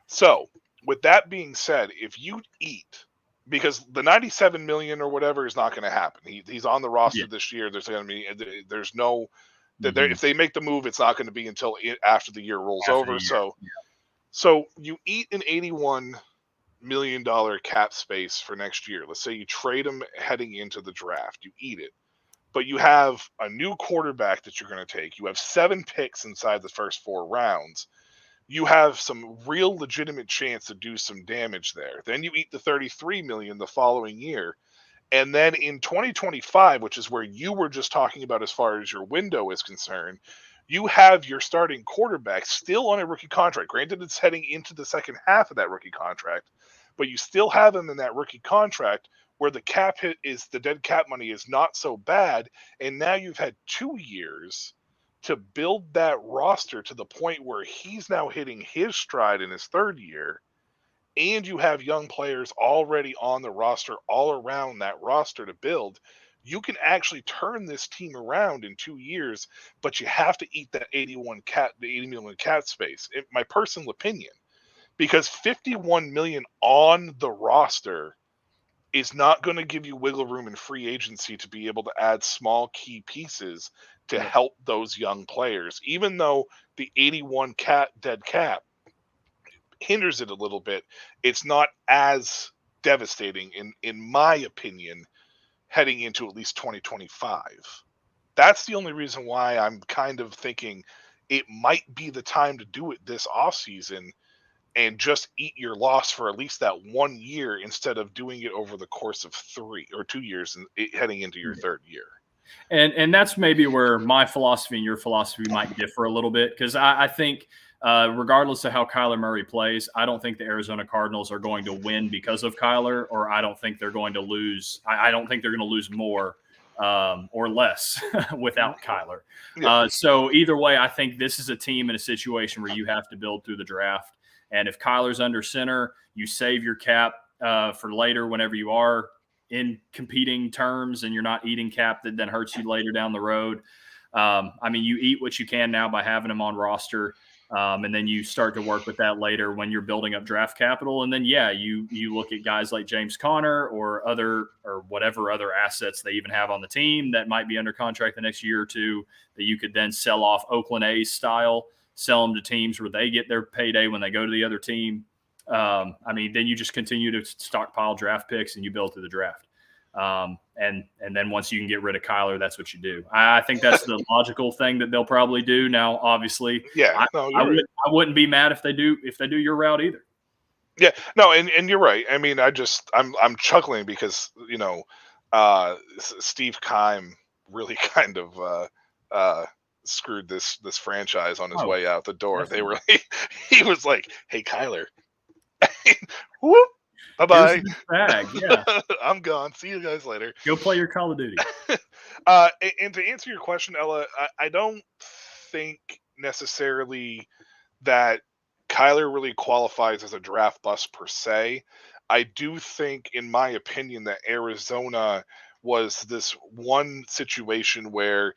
So, with that being said, if you eat, because the 97 million or whatever is not going to happen. He's on the roster this year. There's no if they make the move, it's not going to be until after the year rolls over. So you eat an $81 million cap space for next year. Let's say you trade him heading into the draft. You eat it. But you have a new quarterback that you're going to take. You have 7 picks inside the first 4 rounds. You have some real legitimate chance to do some damage there. Then you eat the $33 million the following year. And then in 2025, which is where you were just talking about as far as your window is concerned, you have your starting quarterback still on a rookie contract. Granted, it's heading into the second half of that rookie contract, but you still have him in that rookie contract where the cap hit is the dead cap money is not so bad. And now you've had 2 years to build that roster to the point where he's now hitting his stride in his 3rd year. And you have young players already on the roster, all around that roster to build. You can actually turn this team around in 2 years, but you have to eat that the $80 million cap space. My personal opinion, because $51 million on the roster is not going to give you wiggle room in free agency to be able to add small key pieces to help those young players. Even though the 81 dead cap hinders it a little bit, it's not as devastating in my opinion heading into at least 2025. That's the only reason why I'm kind of thinking it might be the time to do it this offseason and just eat your loss for at least that 1 year instead of doing it over the course of 3 or 2 years and heading into your 3rd year. And that's maybe where my philosophy and your philosophy might differ a little bit, because I think regardless of how Kyler Murray plays, I don't think the Arizona Cardinals are going to win because of Kyler, or I don't think they're going to lose. I don't think they're going to lose more or less without Kyler. So either way, I think this is a team in a situation where you have to build through the draft. And if Kyler's under center, you save your cap for later whenever you are in competing terms and you're not eating cap that then hurts you later down the road. I mean, you eat what you can now by having him on roster. And then you start to work with that later when you're building up draft capital. And then, you look at guys like James Conner or whatever other assets they even have on the team that might be under contract the next year or two that you could then sell off Oakland A's style, sell them to teams where they get their payday when they go to the other team. I mean, then you just continue to stockpile draft picks and you build through the draft. And then once you can get rid of Kyler, that's what you do. I think that's the logical thing that they'll probably do. Now, obviously, I wouldn't be mad if they do your route either. Yeah, no, and you're right. I mean, I'm chuckling because Steve Keim really kind of screwed this franchise on his way out the door. Definitely. He was like, "Hey, Kyler, whoop, bye-bye. Bag, yeah. I'm gone. See you guys later. Go play your Call of Duty." And to answer your question, Ella, I don't think necessarily that Kyler really qualifies as a draft bust per se. I do think, in my opinion, that Arizona was this one situation where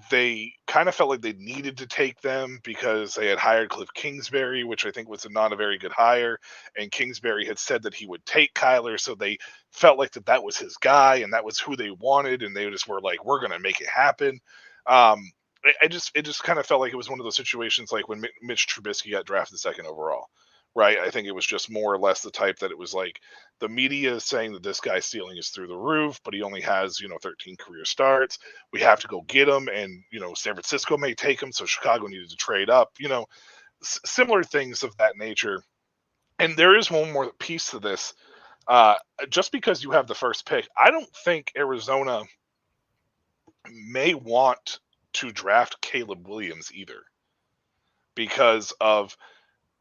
they kind of felt like they needed to take them because they had hired Cliff Kingsbury, which I think was not a very good hire. And Kingsbury had said that he would take Kyler. So they felt like that was his guy and that was who they wanted. And they just were like, we're going to make it happen. It just kind of felt like it was one of those situations like when Mitch Trubisky got drafted second overall, right? I think it was just more or less the type that it was like the media is saying that this guy's ceiling is through the roof, but he only has, 13 career starts. We have to go get him. And, San Francisco may take him. So Chicago needed to trade up, similar things of that nature. And there is one more piece to this. Just because you have the first pick, I don't think Arizona may want to draft Caleb Williams either because of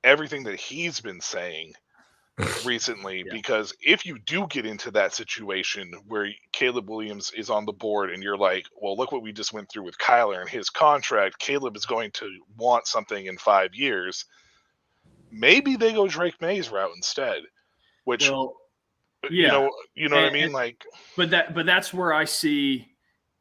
everything that he's been saying recently. Yeah. Because if you do get into that situation where Caleb Williams is on the board and you're like, well, look what we just went through with Kyler and his contract, Caleb is going to want something in 5 years. Maybe they go Drake May's route instead, which, well, yeah, what I mean? But that's where I see,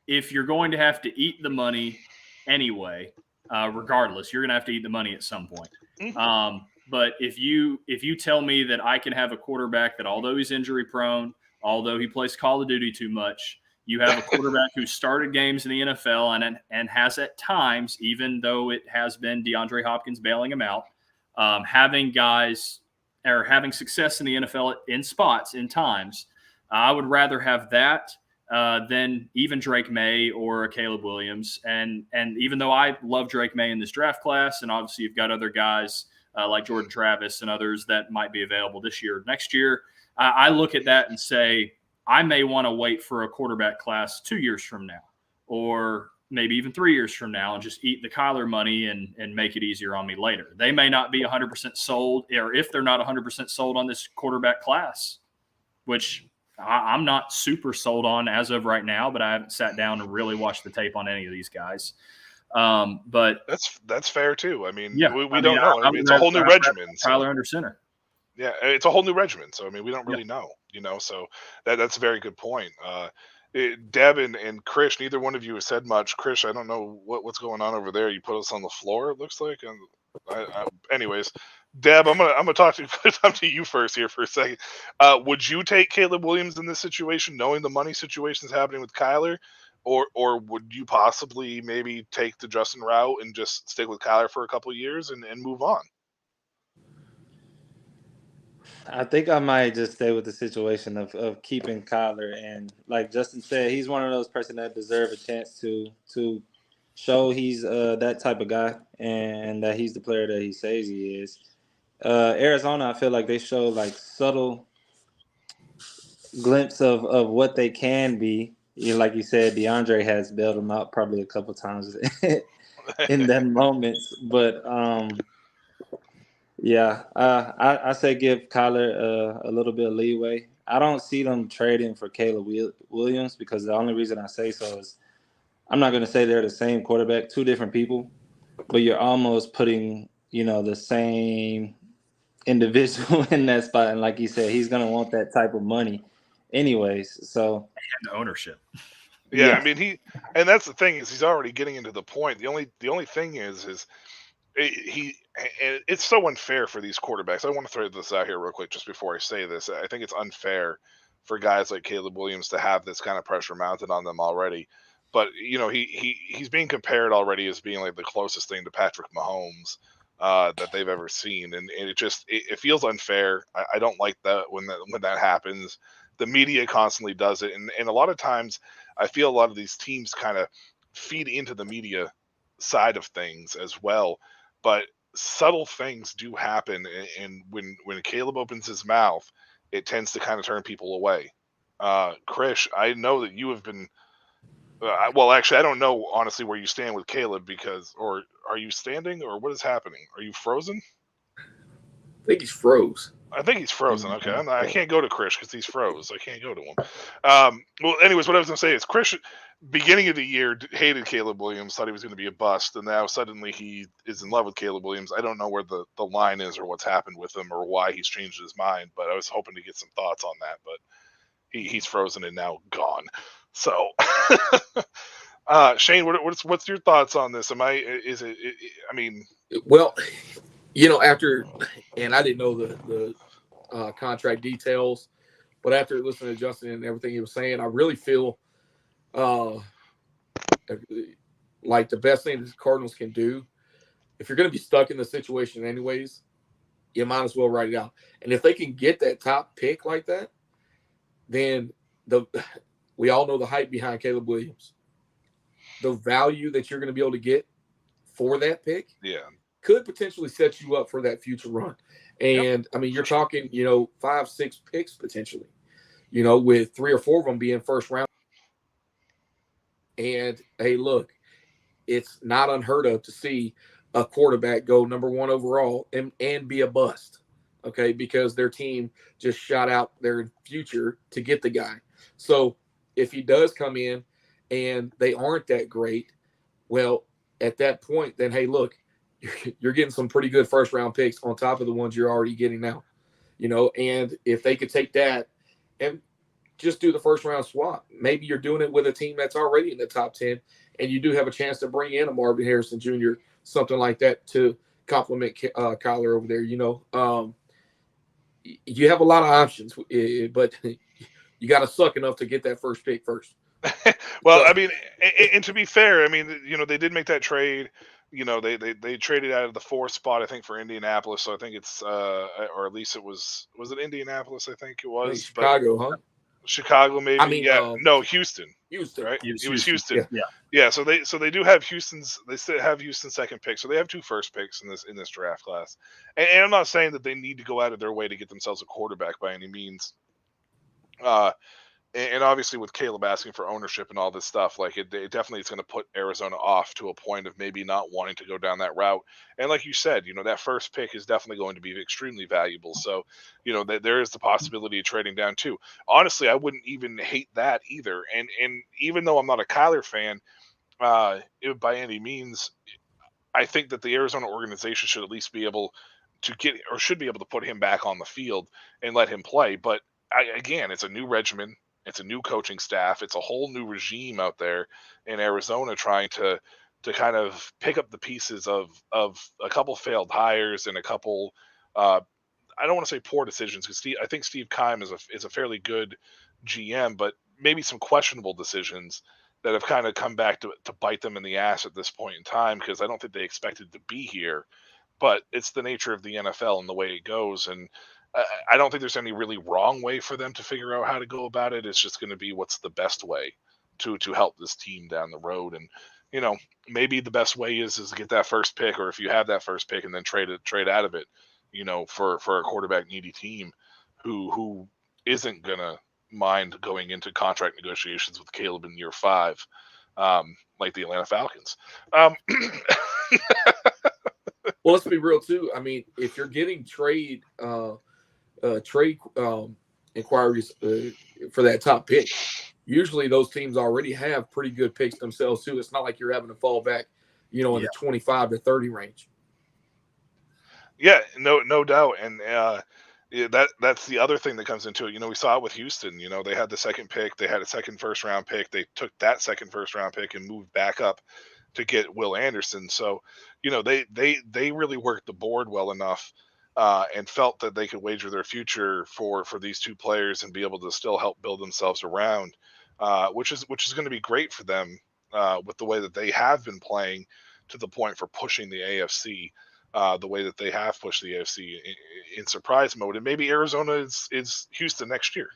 if you're going to have to eat the money anyway, regardless, you're going to have to eat the money at some point. Mm-hmm. But if you tell me that I can have a quarterback that, although he's injury prone, although he plays Call of Duty too much, you have a quarterback who started games in the NFL and has at times, even though it has been DeAndre Hopkins bailing him out, having guys or having success in the NFL in spots in times, I would rather have that than even Drake May or a Caleb Williams. And even though I love Drake May in this draft class, and obviously you've got other guys like Jordan Travis and others that might be available this year or next year, I look at that and say, I may want to wait for a quarterback class 2 years from now, or maybe even 3 years from now, and just eat the Kyler money and make it easier on me later. They may not be 100% sold, or if they're not 100% sold on this quarterback class, which I'm not super sold on as of right now, but I haven't sat down and really watched the tape on any of these guys. But that's fair too. I mean, yeah, we don't know. I mean, it's a whole new regimen. Kyler under center. Yeah, it's a whole new regimen. So I mean, we don't really know. So that's a very good point. Deb and Krish, neither one of you has said much. Krish, I don't know what's going on over there. You put us on the floor, it looks like. And anyways, Deb, I'm gonna talk to you first here for a second. Would you take Caleb Williams in this situation, knowing the money situation is happening with Kyler, or would you possibly maybe take the Justin route and just stick with Kyler for a couple of years and move on? I think I might just stay with the situation of keeping Kyler, and like Justin said, he's one of those person that deserve a chance to show he's that type of guy and that he's the player that he says he is. Arizona, I feel like they show like subtle glimpse of what they can be. Like you said, DeAndre has bailed them out probably a couple times in that moments, but yeah, I say give Kyler a little bit of leeway. I don't see them trading for Caleb Williams, because the only reason I say so is I'm not going to say they're the same quarterback, two different people, but you're almost putting, the same individual in that spot. And like you said, he's going to want that type of money anyways. So, And ownership. Yeah, I mean and that's the thing is he's already getting into the point. The only thing is and it's so unfair for these quarterbacks. I want to throw this out here real quick just before I say this. I think it's unfair for guys like Caleb Williams to have this kind of pressure mounted on them already. But he's being compared already as being like the closest thing to Patrick Mahomes that they've ever seen, and it feels unfair. I don't like that when that happens. The media constantly does it, and a lot of times I feel a lot of these teams kind of feed into the media side of things as well. But subtle things do happen, and when Caleb opens his mouth, it tends to kind of turn people away. Krish, I know that you have been. Well, actually, I don't know honestly where you stand with Caleb or are you standing, or what is happening? Are you frozen? I think he's froze. I think he's frozen. Okay, I can't go to Krish because he's froze. I can't go to him. Well, anyways, what I was going to say is Krish, beginning of the year, hated Caleb Williams, thought he was going to be a bust, and now suddenly he is in love with Caleb Williams. I don't know where the line is or what's happened with him or why he's changed his mind, but I was hoping to get some thoughts on that. But he's frozen and now gone. So, Shane, what's your thoughts on this? I mean, well, after, and I didn't know the contract details, but after listening to Justin and everything he was saying, I really feel like the best thing the Cardinals can do, if you're going to be stuck in the situation anyways, you might as well write it out. And if they can get that top pick like that, then we all know the hype behind Caleb Williams. The value that you're going to be able to get for that pick could potentially set you up for that future run. And, I mean, you're talking, 5-6 picks potentially, with 3 or 4 of them being first round. And, hey, look, it's not unheard of to see a quarterback go number 1 overall and be a bust, okay, because their team just shot out their future to get the guy. So if he does come in and they aren't that great, well, at that point, then, hey, look, you're getting some pretty good first-round picks on top of the ones you're already getting now, and if they could take that and just do the first-round swap, maybe you're doing it with a team that's already in the top 10, and you do have a chance to bring in a Marvin Harrison Jr., something like that to complement Kyler over there, you have a lot of options, but you got to suck enough to get that first pick first. Well, I mean, and to be fair, I mean, they did make that trade. They traded out of the 4th spot, I think, for Indianapolis. So I think it's, or at least was it Indianapolis? I think it was. Chicago, huh? Chicago, maybe. I mean, no, Houston. Houston, right? It was Houston. Yeah. So they do have they still have Houston's second pick. So they have 2 first picks in this draft class. And I'm not saying that they need to go out of their way to get themselves a quarterback by any means. And obviously with Caleb asking for ownership and all this stuff, like it definitely is going to put Arizona off to a point of maybe not wanting to go down that route. And like you said, that first pick is definitely going to be extremely valuable. So, there is the possibility of trading down too. Honestly, I wouldn't even hate that either. And even though I'm not a Kyler fan, by any means, I think that the Arizona organization should at least be able to should be able to put him back on the field and let him play. But again, it's a new regimen. It's a new coaching staff. It's a whole new regime out there in Arizona trying to kind of pick up the pieces of a couple failed hires and a couple, I don't want to say poor decisions because I think Steve Keim is a fairly good GM, but maybe some questionable decisions that have kind of come back to bite them in the ass at this point in time because I don't think they expected to be here. But it's the nature of the NFL and the way it goes. And I don't think there's any really wrong way for them to figure out how to go about it. It's just going to be what's the best way to help this team down the road. And, maybe the best way is to get that first pick, or if you have that first pick and then trade out of it, for a quarterback needy team who isn't going to mind going into contract negotiations with Caleb in year 5, like the Atlanta Falcons. Well, let's be real too. I mean, if you're getting trade inquiries for that top pick, usually those teams already have pretty good picks themselves too. It's not like you're having to fall back, in the 25 to 30 range. Yeah, no doubt, and yeah, that's the other thing that comes into it. We saw it with Houston. They had the second pick, they had a second first round pick. They took that second first round pick and moved back up to get Will Anderson. So, they really worked the board well enough, and felt that they could wager their future for these two players and be able to still help build themselves around, which is going to be great for them, with the way that they have been playing to the point for pushing the AFC. The way that they have pushed the AFC in surprise mode, and maybe Arizona is Houston next year.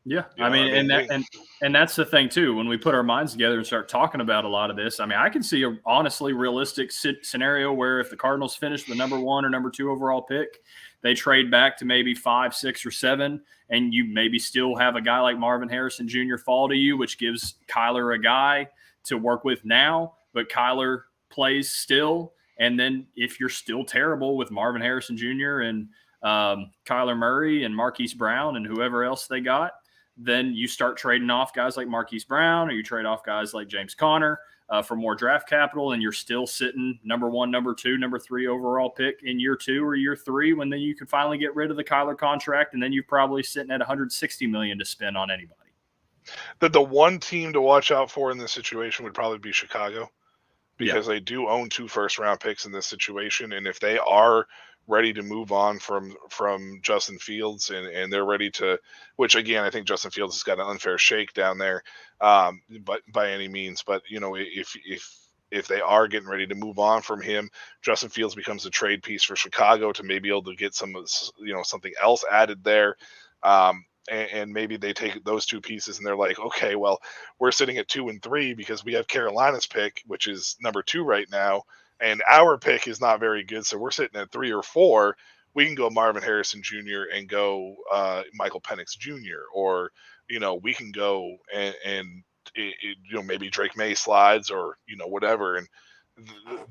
Yeah, and that's the thing too. When we put our minds together and start talking about a lot of this, I can see a honestly realistic scenario where if the Cardinals finish the number 1 or number 2 overall pick, they trade back to maybe 5, 6, or 7, and you maybe still have a guy like Marvin Harrison Jr. fall to you, which gives Kyler a guy to work with now, but Kyler plays still. And then if you're still terrible with Marvin Harrison Jr. and Kyler Murray and Marquise Brown and whoever else they got, then you start trading off guys like Marquise Brown, or you trade off guys like James Conner for more draft capital, and you're still sitting number 1, number 2, number 3 overall pick in year 2 or year 3, when then you can finally get rid of the Kyler contract, and then you're probably sitting at $160 million to spend on anybody. The one team to watch out for in this situation would probably be Chicago, because they do own 2 first-round picks in this situation, and if they are ready to move on from Justin Fields and they're ready to, which again I think Justin Fields has got an unfair shake down there, but by any means, but if they are getting ready to move on from him, Justin Fields becomes a trade piece for Chicago to maybe able to get something else added there. And maybe they take those 2 pieces and they're like, okay, well, we're sitting at 2 and 3 because we have Carolina's pick, which is number 2 right now, and our pick is not very good, so we're sitting at 3 or 4. We can go Marvin Harrison Jr. and go Michael Penix Jr., or we can go and maybe Drake May slides, or whatever, and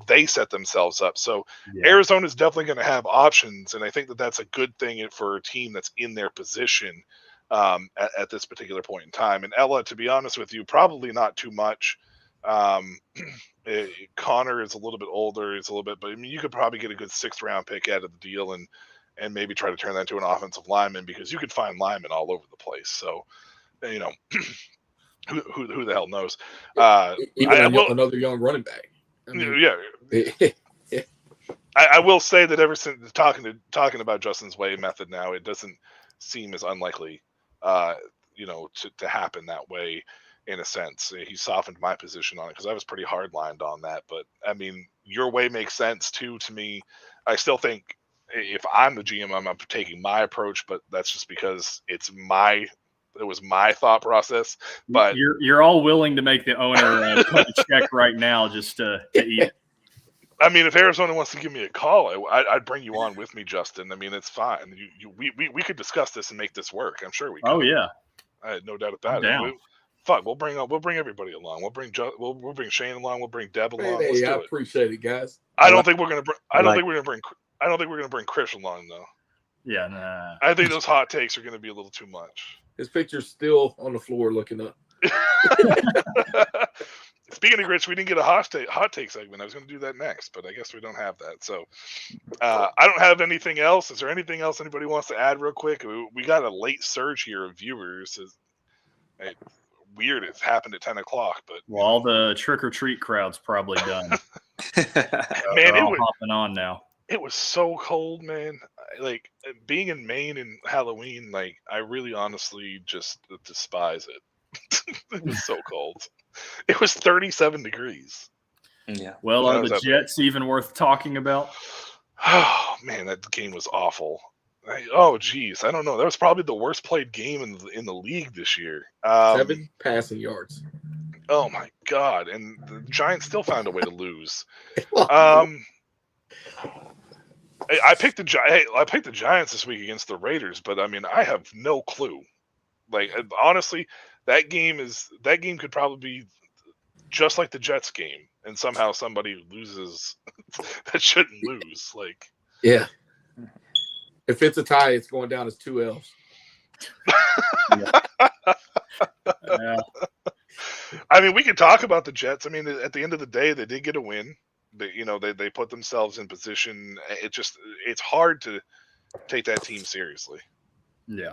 they set themselves up. So Arizona is definitely going to have options, and I think that that's a good thing for a team that's in their position at this particular point in time. And Ella, to be honest with you, probably not too much. Connor is a little bit older, but you could probably get a good 6th round pick out of the deal, and maybe try to turn that into an offensive lineman, because you could find linemen all over the place. So who the hell knows? Another young running back. I will say that ever since talking about Justin's way method now, it doesn't seem as unlikely, to happen that way. In a sense, he softened my position on it, because I was pretty hard-lined on that. But your way makes sense too to me. I still think if I'm the GM, I'm taking my approach, but that's just because it was my thought process. But you're all willing to make the owner put a check right now just to eat it. If Arizona wants to give me a call, I'd bring you on with me, Justin. It's fine. We could discuss this and make this work. I'm sure we could. Oh yeah, I had no doubt about it. We'll bring everybody along. We'll bring Shane along. We'll bring Deb along. Hey, I appreciate it, guys. I don't think we're gonna bring Chris along though. Yeah, nah. I think those hot takes are gonna be a little too much. His picture's still on the floor looking up. Speaking of Chris, we didn't get a hot take segment. I was going to do that next, but I guess we don't have that. So I don't have anything else. Is there anything else anybody wants to add real quick? We got a late surge here of viewers. Weird, it's happened at 10 o'clock. But all the trick or treat crowd's probably done. Man, it was hopping on now. It was so cold, man. Like being in Maine in Halloween, I really honestly just despise it. It was so cold. It was 37 degrees. Yeah. Well, are the Jets even worth talking about? Oh man, that game was awful. Oh geez, I don't know. That was probably the worst played game in the league this year. 7 passing yards. Oh my god! And the Giants still found a way to lose. I picked the Giants this week against the Raiders, but I have no clue. Honestly, that game could probably be just like the Jets game, and somehow somebody loses that shouldn't lose. Yeah. If it's a tie, it's going down as 2 L's. Yeah. We could talk about the Jets. At the end of the day, they did get a win. They put themselves in position. It's hard to take that team seriously. Yeah.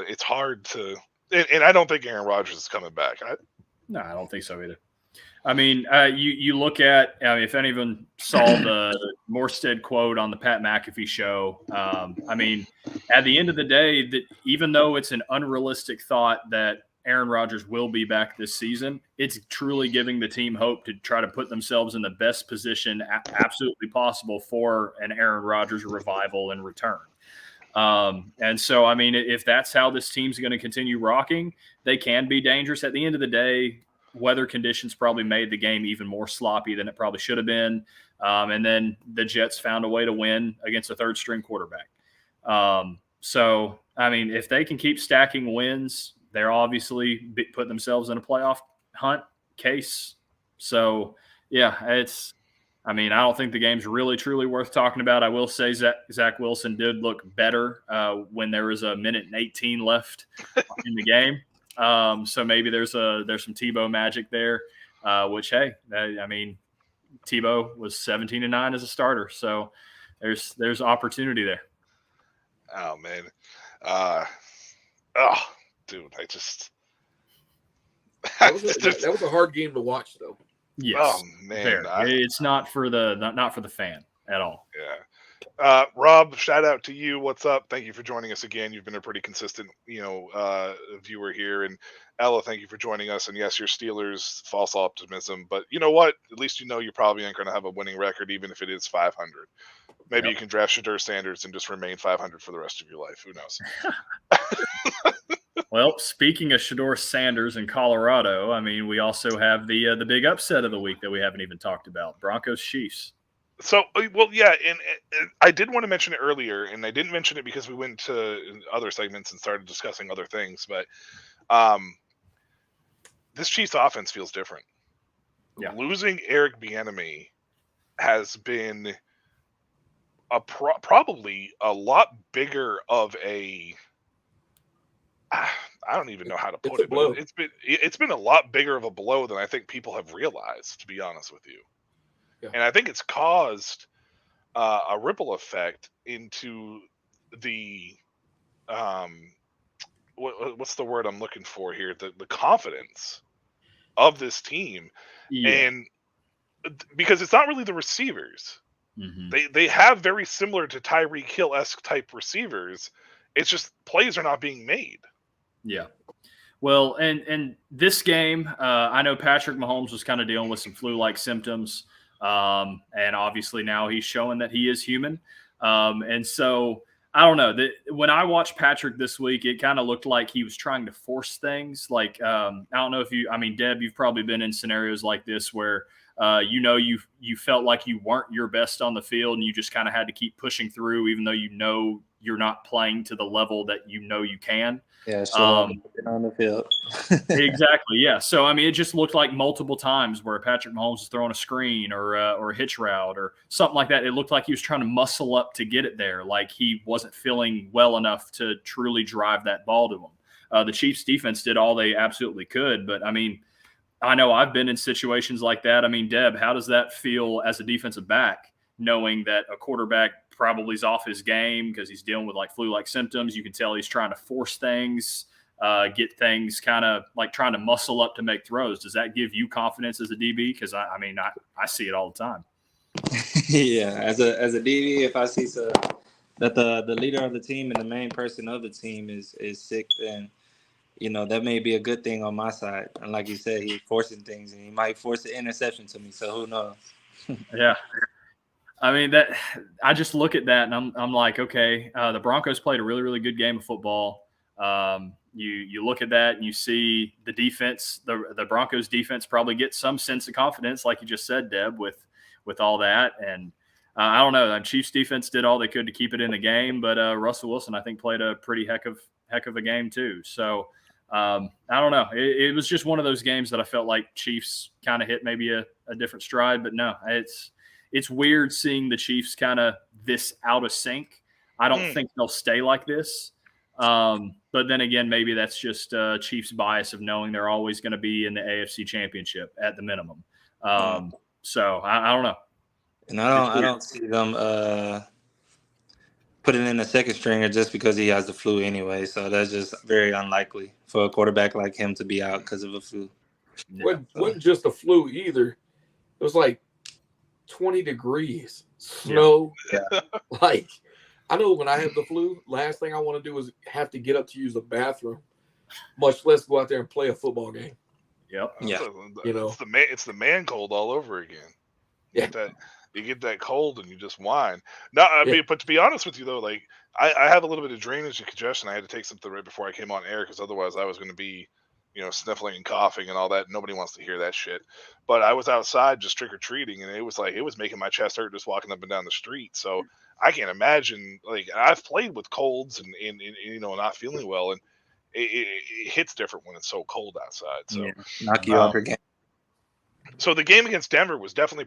It's hard to, and I don't think Aaron Rodgers is coming back. No, I don't think so either. I mean, you look at, if anyone saw the Morstead quote on the Pat McAfee show, I mean, at the end of the day, that even though it's an unrealistic thought that Aaron Rodgers will be back this season, it's truly giving the team hope to try to put themselves in the best position absolutely possible for an Aaron Rodgers revival and return. And so, I mean, if that's how this team's going to continue rocking, they can be dangerous. At the end of the day, weather conditions probably made the game even more sloppy than it probably should have been. And then the Jets found a way to win against a third-string quarterback. So, I mean, if they can keep stacking wins, they're obviously put themselves in a playoff hunt case. So, yeah, I don't think the game's really, truly worth talking about. I will say Zach Wilson did look better when there was a minute and 18 left in the game. So maybe there's some Tebow magic there, which, hey, Tebow was 17-9 as a starter. So there's opportunity there. Oh, man. Dude, that was a hard game to watch, though. Yes. Oh, man. It's not for the fan at all. Yeah. Rob, shout out to you. What's up? Thank you for joining us again. You've been a pretty consistent, viewer here. And Ella, thank you for joining us. And yes, your Steelers, false optimism. But you know what? At least you probably ain't going to have a winning record, even if it is 500. Maybe you can draft Shadur Sanders and just remain 500 for the rest of your life. Who knows? Well, speaking of Shadur Sanders in Colorado, I mean, we also have the big upset of the week that we haven't even talked about: Broncos Chiefs. So, well, yeah, and I did want to mention it earlier, and I didn't mention it because we went to other segments and started discussing other things. But this Chiefs offense feels different. Yeah. Losing Eric Bieniemy has been probably a lot bigger of a. I don't even know how to put it. But it's been a lot bigger of a blow than I think people have realized, to be honest with you. Yeah. And I think it's caused a ripple effect into the what's the word I'm looking for here? The confidence of this team, and because it's not really the receivers. Mm-hmm. They have very similar to Tyreek Hill-esque type receivers. It's just plays are not being made. Yeah. Well, and this game, I know Patrick Mahomes was kind of dealing with some flu-like symptoms, and obviously now he's showing that he is human. And so I don't know. When I watched Patrick this week, it kind of looked like he was trying to force things. Like I don't know if Deb, you've probably been in scenarios like this where you felt like you weren't your best on the field, and you just kind of had to keep pushing through, even though you're not playing to the level that you can. Yeah, on the field. Exactly. Yeah. So it just looked like multiple times where Patrick Mahomes was throwing a screen or a hitch route or something like that. It looked like he was trying to muscle up to get it there, like he wasn't feeling well enough to truly drive that ball to him. The Chiefs defense did all they absolutely could, but I know I've been in situations like that. Deb, how does that feel as a defensive back, knowing that a quarterback probably is off his game because he's dealing with like flu-like symptoms? You can tell he's trying to force things, get things kind of like trying to muscle up to make throws. Does that give you confidence as a DB? Because I see it all the time. Yeah, as a DB, if I see that the leader of the team and the main person of the team is sick, then that may be a good thing on my side. And like you said, he's forcing things, and he might force an interception to me. So who knows? Yeah. I just look at that and I'm like, okay, the Broncos played a really, really good game of football. You look at that and you see the defense, the Broncos defense probably gets some sense of confidence, like you just said, Deb, with all that. And I don't know, the Chiefs defense did all they could to keep it in the game, but Russell Wilson, I think, played a pretty heck of a game too. So I don't know. It was just one of those games that I felt like Chiefs kind of hit maybe a different stride, but no, it's weird seeing the Chiefs kind of this out of sync. I don't think they'll stay like this. But then again, maybe that's just Chiefs bias of knowing they're always going to be in the AFC Championship at the minimum. So I don't know. And I don't see them putting in a second stringer just because he has the flu anyway. So that's just very unlikely for a quarterback like him to be out because of a flu. Wasn't just a flu either. It was like 20 degrees, snow. Yeah. Like, I know when I have the flu, last thing I want to do is have to get up to use the bathroom, much less go out there and play a football game. Yep. Yeah. It's the man cold all over again. Yeah. You get that cold and you just whine. No, I mean, but to be honest with you though, like I have a little bit of drainage and congestion. I had to take something right before I came on air because otherwise I was going to be, sniffling and coughing and all that. Nobody wants to hear that shit. But I was outside just trick or treating, and it was making my chest hurt just walking up and down the street. So I can't imagine. Like I've played with colds and not feeling well, and it hits different when it's so cold outside. So knock you off your game. So the game against Denver was definitely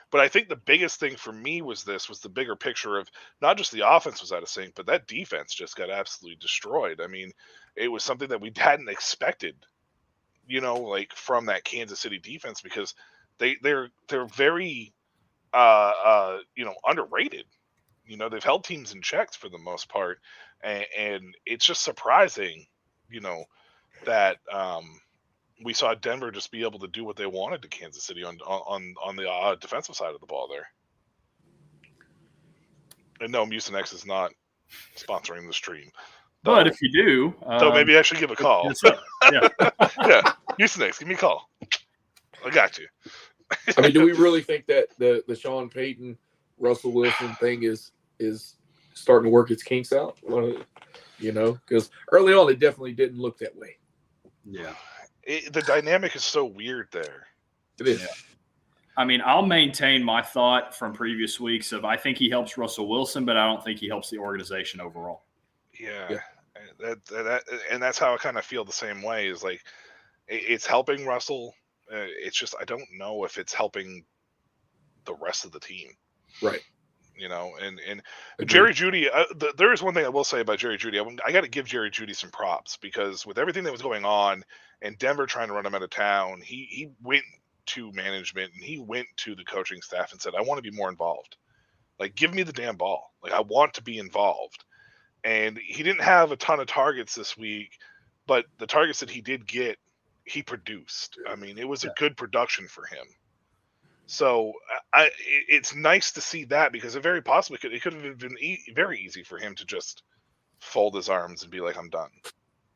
but I think the biggest thing for me was the bigger picture of not just the offense was out of sync, but that defense just got absolutely destroyed. I mean, it was something that we hadn't expected, from that Kansas City defense because they're very, underrated. They've held teams in checks for the most part, and it's just surprising, that we saw Denver just be able to do what they wanted to Kansas City on the defensive side of the ball there. And no, Mucinex is not sponsoring the stream. But if you do, so maybe I should give a call. Yeah, yeah, Mucinex, give me a call. I got you. I mean, do we really think that the Sean Payton, Russell Wilson thing is starting to work its kinks out? Because early on it definitely didn't look that way. Yeah. The dynamic is so weird there. It is. Yeah. I mean, I'll maintain my thought from previous weeks of I think he helps Russell Wilson, but I don't think he helps the organization overall. Yeah. And that's how I kind of feel the same way. Is like it's helping Russell. It's just I don't know if it's helping the rest of the team. Right. And Jerry Jeudy, there is one thing I will say about Jerry Jeudy. I got to give Jerry Jeudy some props because with everything that was going on and Denver trying to run him out of town, he went to management and he went to the coaching staff and said, I want to be more involved. Like, give me the damn ball. Like, I want to be involved. And he didn't have a ton of targets this week, but the targets that he did get, he produced. I mean, it was a good production for him. So it's nice to see that because it very possibly could have been very easy for him to just fold his arms and be like, I'm done.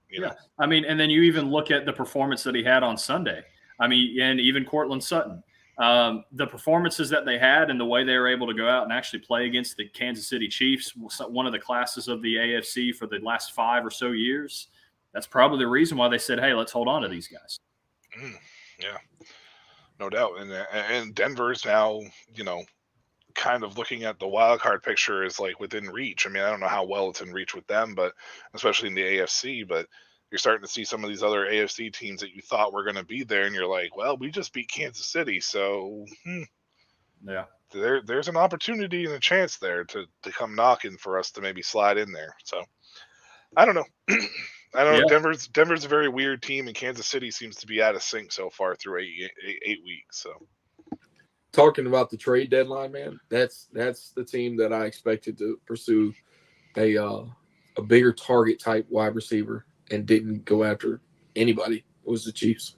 Yeah. I mean, and then you even look at the performance that he had on Sunday. I mean, and even Cortland Sutton, the performances that they had and the way they were able to go out and actually play against the Kansas City Chiefs, one of the classes of the AFC for the last 5 or so years. That's probably the reason why they said, hey, let's hold on to these guys. Yeah. No doubt. And Denver's now, kind of looking at the wild card picture is like within reach. I mean, I don't know how well it's in reach with them, but especially in the AFC, but you're starting to see some of these other AFC teams that you thought were going to be there. And you're like, well, we just beat Kansas City. So yeah, there's an opportunity and a chance there to come knocking for us to maybe slide in there. So I don't know. I don't know. Denver's a very weird team, and Kansas City seems to be out of sync so far through eight weeks. So, talking about the trade deadline, man, that's the team that I expected to pursue a bigger target type wide receiver and didn't go after anybody. It was the Chiefs.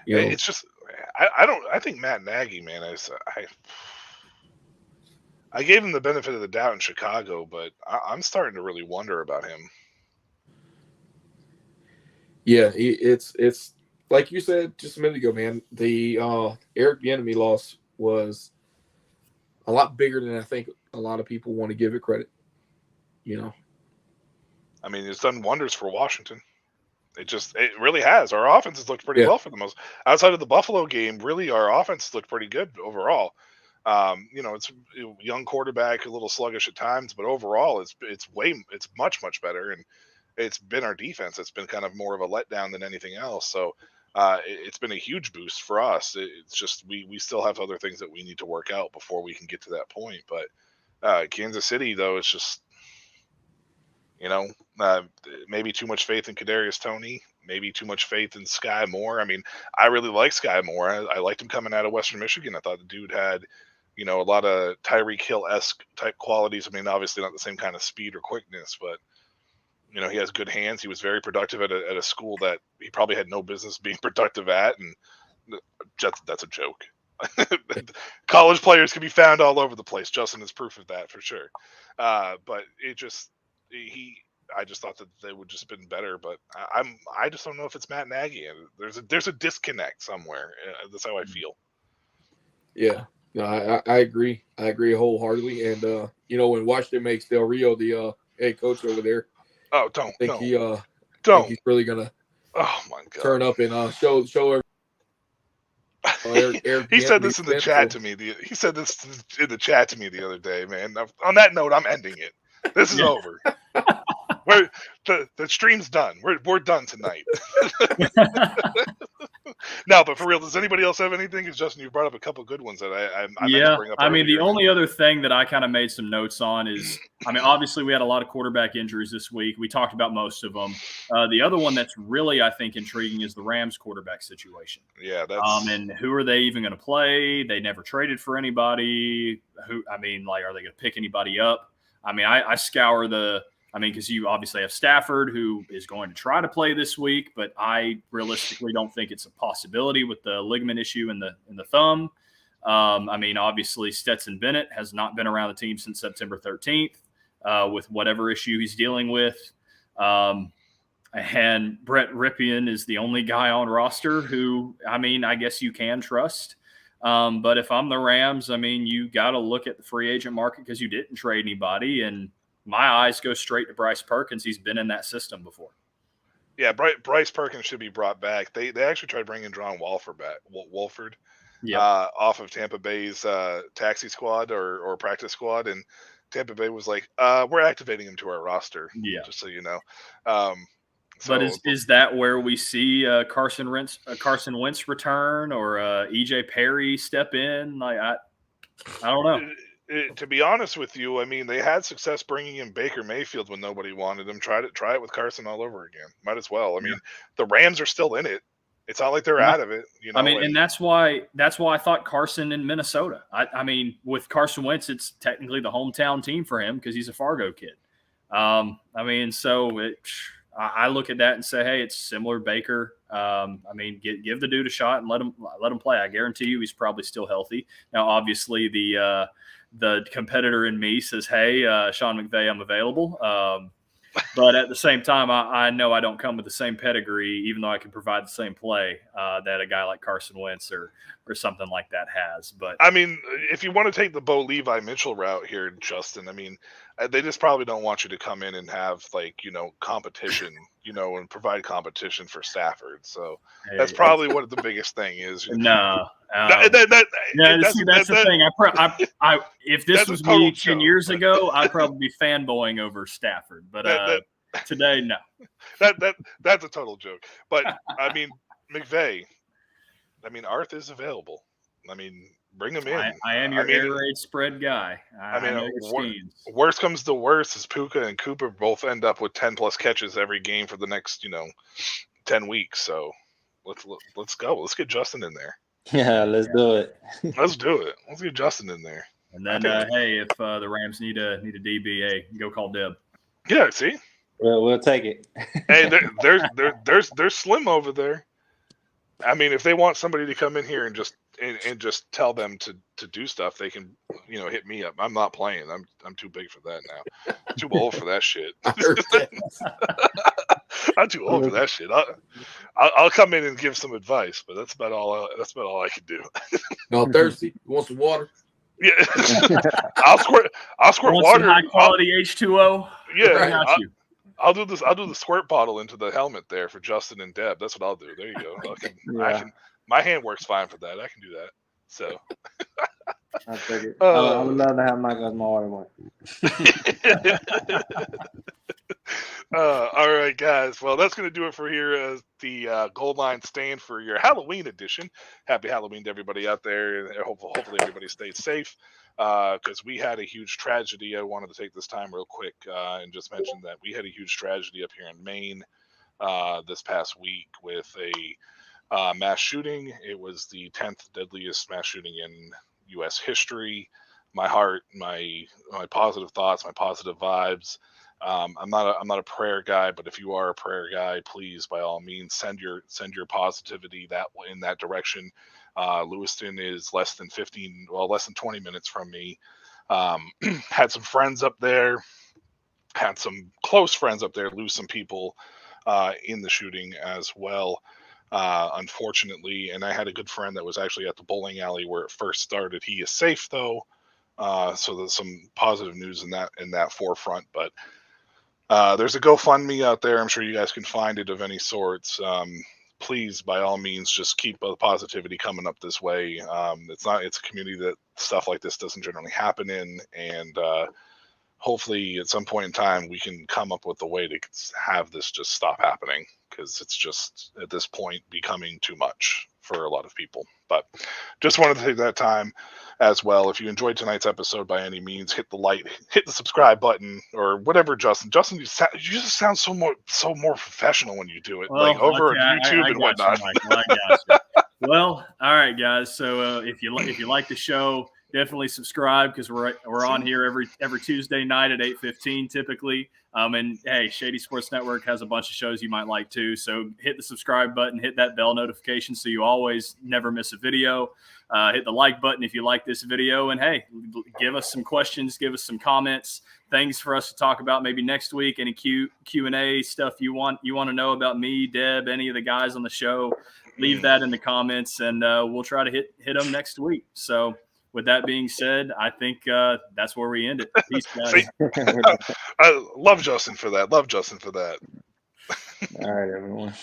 It's just I think Matt Nagy, man, I gave him the benefit of the doubt in Chicago, but I'm starting to really wonder about him. Yeah, it's like you said just a minute ago, man. The Eric Bieniemy loss was a lot bigger than I think a lot of people want to give it credit. I mean, it's done wonders for Washington. It really has. Our offense has looked pretty well for the most. Outside of the Buffalo game, really, our offense looked pretty good overall. It's a young quarterback, a little sluggish at times, but overall, it's much better. And it's been our defense. It's been kind of more of a letdown than anything else. So it's been a huge boost for us. It's just we still have other things that we need to work out before we can get to that point. But Kansas City, though, it's just maybe too much faith in Kadarius Toney. maybe too much faith in Sky Moore. I mean, I really like Sky Moore. I liked him coming out of Western Michigan. I thought the dude had, you know, a lot of Tyreek Hill-esque type qualities. I mean, obviously not the same kind of speed or quickness, but you know, he has good hands. He was very productive at a school that he probably had no business being productive at, and that's a joke. College players can be found all over the place. Justin is proof of that for sure. But I just thought that they would just been better. But I just don't know if it's Matt Nagy. And there's a disconnect somewhere. That's how I feel. Yeah, no, I agree. I agree wholeheartedly. And you know, when Washington makes Del Rio the head coach over there, I think he's really gonna turn up and show he said this in the chat to me. He said this in the chat to me the other day, man. On that note, I'm ending it. This is over. The stream's done. We're done tonight. No, but for real, does anybody else have anything? Because Justin, you brought up a couple good ones that I meant to bring up. I mean, the only other thing that I kind of made some notes on is, I mean, obviously we had a lot of quarterback injuries this week. We talked about most of them. The other one that's really, I think, intriguing is the Rams quarterback situation. Yeah, that's and who are they even going to play? They never traded for anybody. Are they going to pick anybody up? I mean, I scour because you obviously have Stafford, who is going to try to play this week, but I realistically don't think it's a possibility with the ligament issue in the thumb. I mean, obviously Stetson Bennett has not been around the team since September 13th with whatever issue he's dealing with. And Brett Ripien is the only guy on roster who, I mean, I guess you can trust. But if I'm the Rams, I mean, you got to look at the free agent market because you didn't trade anybody, and my eyes go straight to Bryce Perkins. He's been in that system before. Yeah, Bryce Perkins should be brought back. They actually tried bringing John Wolford back, off of Tampa Bay's taxi squad or practice squad, and Tampa Bay was like, "We're activating him to our roster." Yeah, just so you know. But is that where we see Carson Wentz return or EJ Perry step in? Like I don't know. To be honest with you, I mean, they had success bringing in Baker Mayfield when nobody wanted him. Try it with Carson all over again. Might as well. I mean, the Rams are still in it. It's not like they're out of it. You know. I mean, and that's why I thought Carson in Minnesota. I mean, with Carson Wentz, it's technically the hometown team for him because he's a Fargo kid. I mean, so I look at that and say, hey, it's similar Baker. I mean, give the dude a shot and let him play. I guarantee you he's probably still healthy. Now, obviously, the competitor in me says, hey, Sean McVay, I'm available. But at the same time, I know I don't come with the same pedigree, even though I can provide the same play that a guy like Carson Wentz or something like that has. But I mean, if you want to take the Bo Levi Mitchell route here, Justin, I mean, they just probably don't want you to come in and have competition, and provide competition for Stafford. So that's probably what the biggest thing is. No. That's the thing. If this was me 10 years ago, I'd probably be fanboying over Stafford. But today, no. That's a total joke. But I mean, McVay. I mean, Arth is available. I mean, bring him in. I am your air raid spread guy. I mean, worst comes to worst is Puka and Cooper both end up with 10+ catches every game for the next 10 weeks. So let's go. Let's get Justin in there. Yeah, let's do it. Let's do it. Let's get Justin in there. And then, hey, if the Rams need a DB, hey, go call Deb. Yeah, see. Well, we'll take it. Hey, there's Slim over there. I mean, if they want somebody to come in here and just tell them to do stuff, they can, hit me up. I'm not playing. I'm too big for that now. I'm too old for that shit. I'm too old for that shit. I'll come in and give some advice, but that's about all I can do. Y'all thirsty? You want some water? Yeah, I'll squirt water. Some high quality H2O. Yeah, I'll do this. I'll do the squirt bottle into the helmet there for Justin and Deb. That's what I'll do. There you go. I can. My hand works fine for that. I can do that. So. I figured. I would love to have my water one. All right, guys. Well, that's going to do it for here as the Gold Line Stand for your Halloween edition. Happy Halloween to everybody out there. And hopefully everybody stays safe because we had a huge tragedy. I wanted to take this time real quick and just mention that we had a huge tragedy up here in Maine. this past week with a mass shooting. It was the 10th deadliest mass shooting in U.S. history. My heart, my positive thoughts, my positive vibes. I'm not a prayer guy, but if you are a prayer guy, please by all means send your positivity that way in that direction. Lewiston is less than 20 minutes from me. Had some friends up there, had some close friends up there lose some people in the shooting as well. Unfortunately, and I had a good friend that was actually at the bowling alley where it first started. He is safe though, so there's some positive news in that forefront. But there's a GoFundMe out there. I'm sure you guys can find it of any sorts. Please, by all means, just keep the positivity coming up this way. It's a community that stuff like this doesn't generally happen in, and hopefully at some point in time we can come up with a way to have this just stop happening, because it's just at this point becoming too much for a lot of people. But just wanted to take that time as well. If you enjoyed tonight's episode by any means, hit the subscribe button or whatever. Justin, you just sound so more professional when you do it, like over on YouTube and whatnot. Well, all right, guys. So if you like the show, definitely subscribe, because we're on here every Tuesday night at 8:15 typically. And hey, Shady Sports Network has a bunch of shows you might like too. So hit the subscribe button, hit that bell notification so you always never miss a video. Hit the like button if you like this video, and hey, give us some questions, give us some comments, things for us to talk about maybe next week. Any Q&A stuff you want to know about me, Deb, any of the guys on the show, leave that in the comments, and we'll try to hit them next week. So with that being said, I think that's where we end it. Peace, guys. I love Justin for that. All right, everyone.